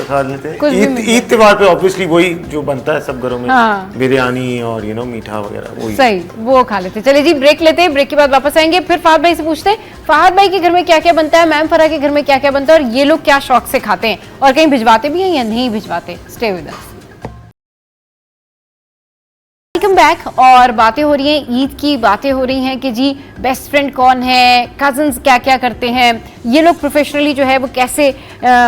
खा लेते हैं। ईद त्योहार पे ऑब्वियसली वही जो बनता है सब घरों में, बिरयानी और मीठा वगैरह वही। सही, वो खा लेते हैं। चलिए जी ब्रेक लेते हैं, ब्रेक के बाद वापस आएंगे, फिर फहद भाई से पूछते हैं फहद भाई के घर में क्या क्या बनता है, मैम फराह के घर में क्या क्या बनता है, और ये लोग क्या शौक से खाते हैं और कहीं भिजवाते भी हैं या नहीं भिजवाते। Stay with us. Welcome back. और बातें हो रही हैं ईद की, बातें हो रही हैं कि जी बेस्ट फ्रेंड कौन है, कजन्स क्या क्या करते हैं, ये लोग प्रोफेशनली जो है वो कैसे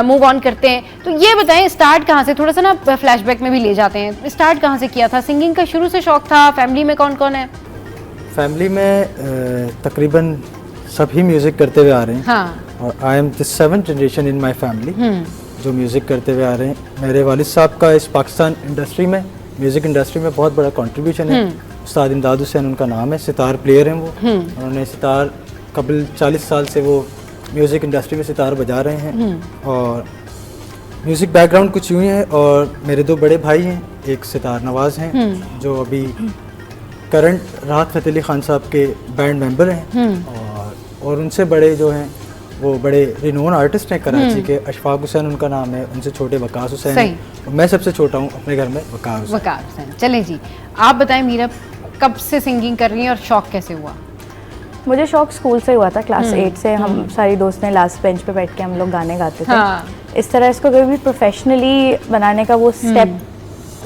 मूव ऑन करते हैं। तो ये बताएं स्टार्ट कहाँ से, थोड़ा सा ना फ्लैशबैक में भी ले जाते हैं, स्टार्ट कहाँ से किया था? सिंगिंग का शुरू से शौक था? फैमिली में कौन कौन है? फैमिली में तकरीबन सभी म्यूज़िक करते हुए आ रहे हैं। हाँ। और I am the 7th generation in my family जो म्यूज़िक करते हुए आ रहे हैं। मेरे वालिद साहब का इस पाकिस्तान इंडस्ट्री में, म्यूज़िक इंडस्ट्री में बहुत बड़ा कंट्रीब्यूशन है। उस्ताद इमदाद हुसैन उनका नाम है, सितार प्लेयर हैं वो। उन्होंने सितार कबल 40 साल से वो म्यूज़िक इंडस्ट्री में सितार बजा रहे हैं। और म्यूज़िक बैकग्राउंड कुछ यूँ ही है। और मेरे 2 बड़े भाई हैं, एक सितार नवाज़ हैं जो अभी करंट राहत फ़तेह अली खान साहब के बैंड मेंबर हैं। और उनसे बड़े जो हैं वो बड़े रिनोन आर्टिस्ट हैं कराची के, अशफाक हुसैन उनका नाम है, उनसे छोटे वकास हुसैन हैं। और मैं सबसे छोटा हूँ अपने घर में, वकार हुसैन। चलें जी, आप बताएं मीरा कब से सिंगिंग कर रही हैं और शौक कैसे हुआ? मुझे शौक स्कूल से हुआ था, क्लास 8 से। हम सारी दोस्त ने लास्ट बेंच पे बैठ के हम लोग गाने गाते थे। हाँ। इस तरह इसको कभी प्रोफेशनली बनाने का वो स्टेप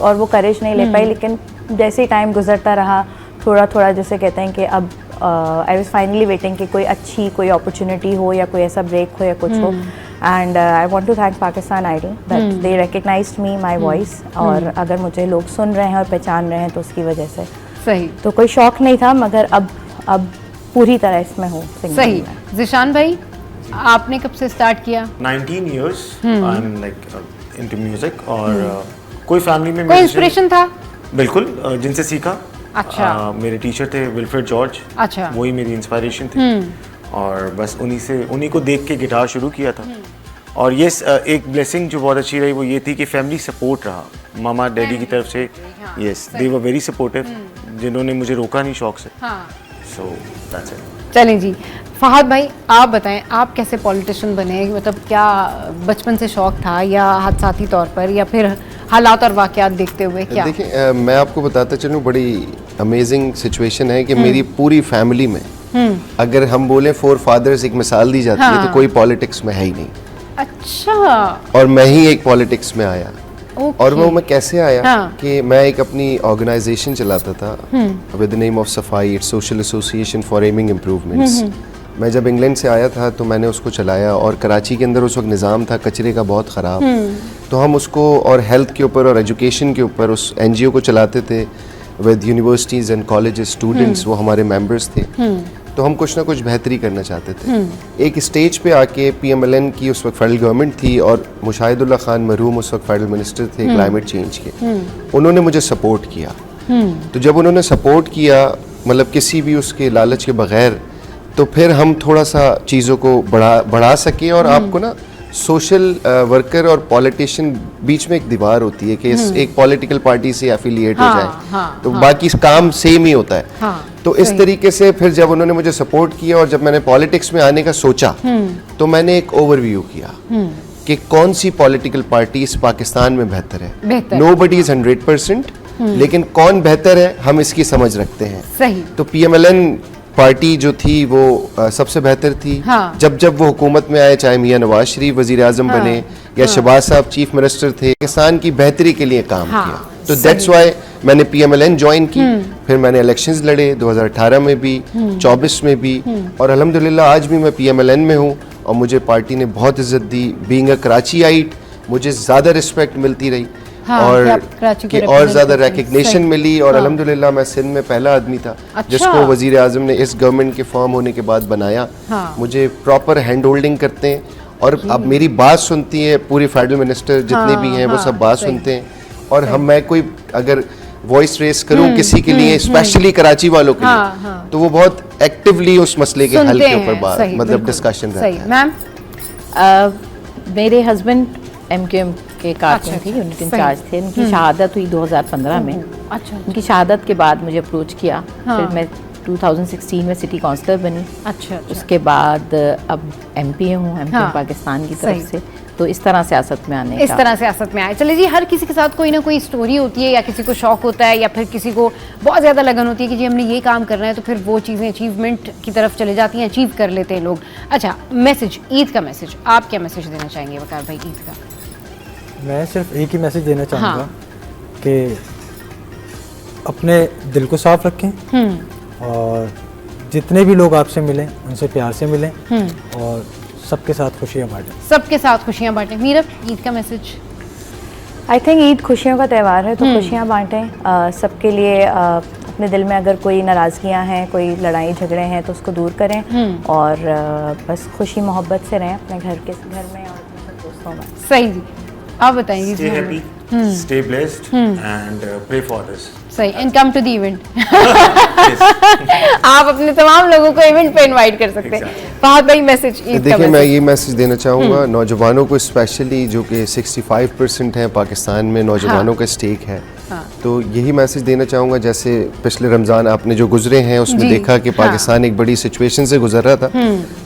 और वो करेज नहीं ले पाई, लेकिन जैसे ही टाइम गुजरता रहा थोड़ा थोड़ा, जैसे कहते हैं कि अब आई वाज फाइनली वेटिंग कि कोई अपॉर्चुनिटी हो या कोई ऐसा ब्रेक हो या कुछ हो। And I want to thank Pakistan idol that they recognised me, my voice. और अगर मुझे लोग सुन रहे हैं और पहचान रहे हैं तो उसकी वजह से। सही। तो कोई शौक नहीं था, मगर अब पूरी तरह इसमें हूँ। सही। जिशान भाई, आपने कब से स्टार्ट किया? 19 years I am like into music. और कोई फैमिली में कोई इंस्पिरेशन था? बिल्कुल, जिनसे सीखा। अच्छा। मेरे टीचर थे विल्फ्रेड जॉर्ज। अच्छा। वही मेरी इंस्पिरेशन थी। और बस उन्हीं को देख के गिटार शुरू किया था। और ये एक ब्लेसिंग जो बहुत अच्छी रही वो ये थी कि फैमिली सपोर्ट रहा, मामा डैडी की तरफ से। Yes, they were very supportive, जिन्होंने मुझे रोका नहीं शौक से। So that's it. चलें जी, फहद भाई आप बताएं आप कैसे पॉलिटिशियन बने? मतलब क्या बचपन से शौक था या हादसाती तौर पर, या फिर हालात और वाक़यात देखते हुए क्या? देखिए, मैं आपको बताता चलूँ, बड़ी अमेजिंग सिचुएशन है कि मेरी पूरी फैमिली में अगर हम बोलें 4 फादर्स एक मिसाल दी जाती है तो कोई पॉलिटिक्स में है ही नहीं। अच्छा। और मैं ही एक पॉलिटिक्स में आया। ओके। और वो मैं कैसे आया? हाँ। कि मैं एक अपनी ऑर्गेनाइजेशन चलाता था विद द नेम ऑफ सफाई, it's social association for aiming improvements. मैं जब इंग्लैंड से आया था तो मैंने उसको चलाया। और कराची के अंदर उस वक्त निज़ाम था कचरे का बहुत ख़राब। तो हम उसको और हेल्थ के ऊपर और एजुकेशन के ऊपर उस NGO को चलाते थे with universities and colleges students, वो हमारे मेंबर्स थे। तो हम कुछ ना कुछ बेहतरी करना चाहते थे। एक स्टेज पे आके PMLN की उस वक्त फेडरल गवर्नमेंट थी और मुशाहिदुल्लाह खान मरहूम उस वक्त फेडरल मिनिस्टर थे क्लाइमेट चेंज के। उन्होंने मुझे सपोर्ट किया। तो जब उन्होंने सपोर्ट किया, मतलब किसी भी उसके लालच के बगैर, तो फिर हम थोड़ा सा चीज़ों को बढ़ा सके। और आपको ना सोशल वर्कर और पॉलिटिशियन बीच में एक दीवार होती है कि एक पॉलिटिकल पार्टी से एफिलिएट हो जाए तो बाकी काम सेम ही होता है। तो इस तरीके से फिर जब उन्होंने मुझे सपोर्ट किया और जब मैंने पॉलिटिक्स में आने का सोचा तो मैंने एक ओवरव्यू किया कि कौन सी पॉलिटिकल पार्टी इस पाकिस्तान में बेहतर है। नोबडी इज 100%, लेकिन कौन बेहतर है हम इसकी समझ रखते हैं। सही। तो PMLN पार्टी जो थी वो सबसे बेहतर थी। हाँ। जब वो हुकूमत में आए, चाहे मियां नवाज शरीफ वजीर आजम बने या शहबाज साहब चीफ मिनिस्टर थे, पाकिस्तान की बेहतरी के लिए काम किया। तो दैट्स वाई मैंने PMLN ज्वाइन की। फिर मैंने इलेक्शंस लड़े 2018 में भी, 24 में भी, और अल्हम्दुलिल्लाह आज भी मैं PMLN में हूँ। और मुझे पार्टी ने बहुत इज्जत दी। बीइंग अ कराचीआइट मुझे ज़्यादा रिस्पेक्ट मिलती रही। और ज़्यादा रिकग्निशन मिली। और अल्हम्दुलिल्लाह मैं सिंध में पहला आदमी था जिसको वजीर आजम ने इस गवर्नमेंट के फॉर्म होने के बाद बनाया। मुझे प्रॉपर हैंड होल्डिंग करते हैं और अब मेरी बात सुनती है पूरी फेडरल मिनिस्टर जितने भी हैं वो सब बात सुनते हैं। और मैं कोई अगर वॉइस रेस करूं किसी के लिए, स्पेशली कराची वालों के लिए, तो वो बहुत एक्टिवली उस मसले के हल के ऊपर बात, मतलब डिस्कशन रहता है। मैम, मेरे हस्बैंड MQM के कारकुन थे, यूनिट इंचार्ज थे। उनकी शहादत हुई 2015 में। अच्छा। उनकी शहादत के बाद मुझे अप्रोच किया। फिर मैं 2016 में सिटी काउंसलर बनी। अच्छा। उसके बाद अब MP हूँ, MP पाकिस्तान की तरफ से। तो इस तरह सियासत में आने इस तरह सियासत में आए। चले जी, हर किसी के साथ कोई ना कोई स्टोरी होती है, या किसी को शौक होता है, या फिर किसी को बहुत ज़्यादा लगन होती है कि जी हमने ये काम करना है, तो फिर वो चीज़ें अचीवमेंट की तरफ चले जाती हैं, अचीव कर लेते हैं लोग। अच्छा, मैसेज, ईद का मैसेज, आप क्या मैसेज देना चाहेंगे वकार भाई ईद का? मैं सिर्फ एक ही मैसेज देना चाहूँगा कि अपने दिल को साफ रखें और जितने भी लोग आपसे मिलें उनसे प्यार से मिलें और सबके साथ खुशियाँ बांटें। सबके साथ खुशियां बांटें। मीरब, ईद का मैसेज? आई थिंक ईद खुशियों का त्यौहार है, तो खुशियाँ बांटें सबके लिए। अपने दिल में अगर कोई नाराज़गियाँ हैं, कोई लड़ाई झगड़े हैं तो उसको दूर करें और बस खुशी मोहब्बत से रहें अपने घर में और अपने सब दोस्तों में। सही जी, आप बताएंगे? Stay happy, stay blessed, and pray for this. सही, and come to the event. आप अपने तमाम लोगों को इवेंट पे इनवाइट कर सकते हैं। फहद भाई, मैसेज? देखिए, मैं ये मैसेज देना चाहूँगा नौजवानों को, स्पेशली जो कि 65% है पाकिस्तान में नौजवानों का स्टेक है। तो यही मैसेज देना चाहूँगा, जैसे पिछले रमज़ान आपने जो गुजरे हैं उसमें देखा कि पाकिस्तान एक बड़ी सिचुएशन से गुजर रहा था,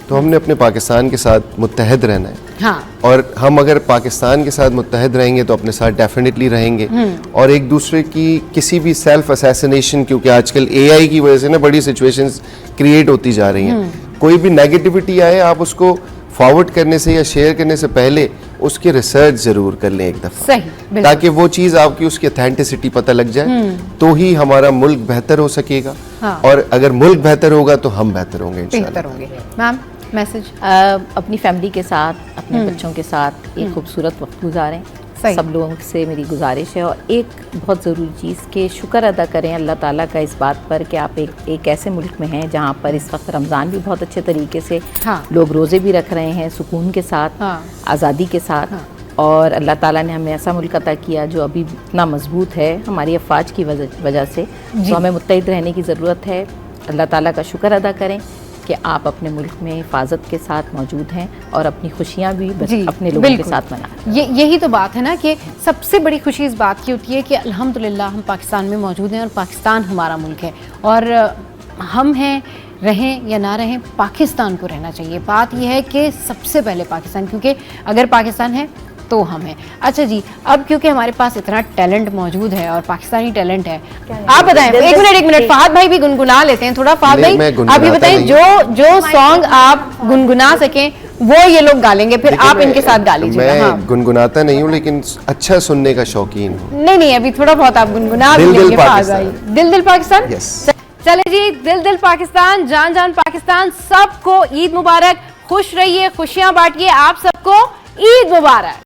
तो हमने अपने पाकिस्तान के साथ मुत्तहद रहना है। और हम अगर पाकिस्तान के साथ मुत्तहद रहेंगे तो अपने साथ डेफिनेटली रहेंगे। और एक दूसरे की किसी भी सेल्फ असैसिनेशन, क्योंकि आजकल AI की वजह से ना बड़ी सिचुएशंस क्रिएट होती जा रही हैं, कोई भी नेगेटिविटी आए आप उसको फॉरवर्ड करने से या शेयर करने से पहले उसकी रिसर्च जरूर कर लें एक दफ़ा, सही, ताकि वो चीज़ आपकी उसकी ऑथेंटिसिटी पता लग जाए, तो ही हमारा मुल्क बेहतर हो सकेगा। और अगर मुल्क बेहतर होगा तो हम बेहतर होंगे इंशाल्लाह। बेहतर होंगे। Ma'am, message? अपनी फैमिली के साथ, अपने बच्चों के साथ एक खूबसूरत वक्त गुजारें। सही। सब लोगों से मेरी गुजारिश है। और एक बहुत ज़रूरी चीज़ कि शुक्र अदा करें अल्लाह ताला का इस बात पर कि आप एक ऐसे मुल्क में हैं जहाँ पर इस वक्त रमज़ान भी बहुत अच्छे तरीके से लोग रोज़े भी रख रहे हैं, सुकून के साथ, आज़ादी के साथ। और अल्लाह ताला ने हमें ऐसा मुल्क अता किया जो अभी इतना मजबूत है हमारी अफवाज की वजह से, तो हमें मुत्तहिद रहने की ज़रूरत है। अल्लाह ताला का शुक्र अदा करें कि आप अपने मुल्क में हिफाजत के साथ मौजूद हैं और अपनी खुशियाँ भी अपने लोगों के साथ मना। यही तो बात है ना कि सबसे बड़ी खुशी इस बात की होती है कि अल्हम्दुलिल्लाह हम पाकिस्तान में मौजूद हैं और पाकिस्तान हमारा मुल्क है, और हम हैं, रहें या ना रहें, पाकिस्तान को रहना चाहिए। बात यह है कि सबसे पहले पाकिस्तान, क्योंकि अगर पाकिस्तान है तो हम हैं। अच्छा जी, अब क्योंकि हमारे पास इतना टैलेंट मौजूद है और पाकिस्तानी टैलेंट है, आप बताएं। एक मिनट, फहद भाई भी गुनगुना लेते हैं थोड़ा। फहद भाई, आप ये बताएं, जो सॉन्ग आप गुनगुना सकें वो ये लोग गा लेंगे, फिर आप इनके साथ गा लीजिएगा। मैं गुनगुनाता नहीं हूँ, लेकिन अच्छा सुनने का शौकीन हूँ। नहीं, अभी थोड़ा बहुत आप गुनगुना भी लेंगे। दिल दिल पाकिस्तान। चले जी, दिल दिल पाकिस्तान, जान जान पाकिस्तान। सबको ईद मुबारक, खुश रहिए, खुशियां बांटिए। आप सबको ईद मुबारक।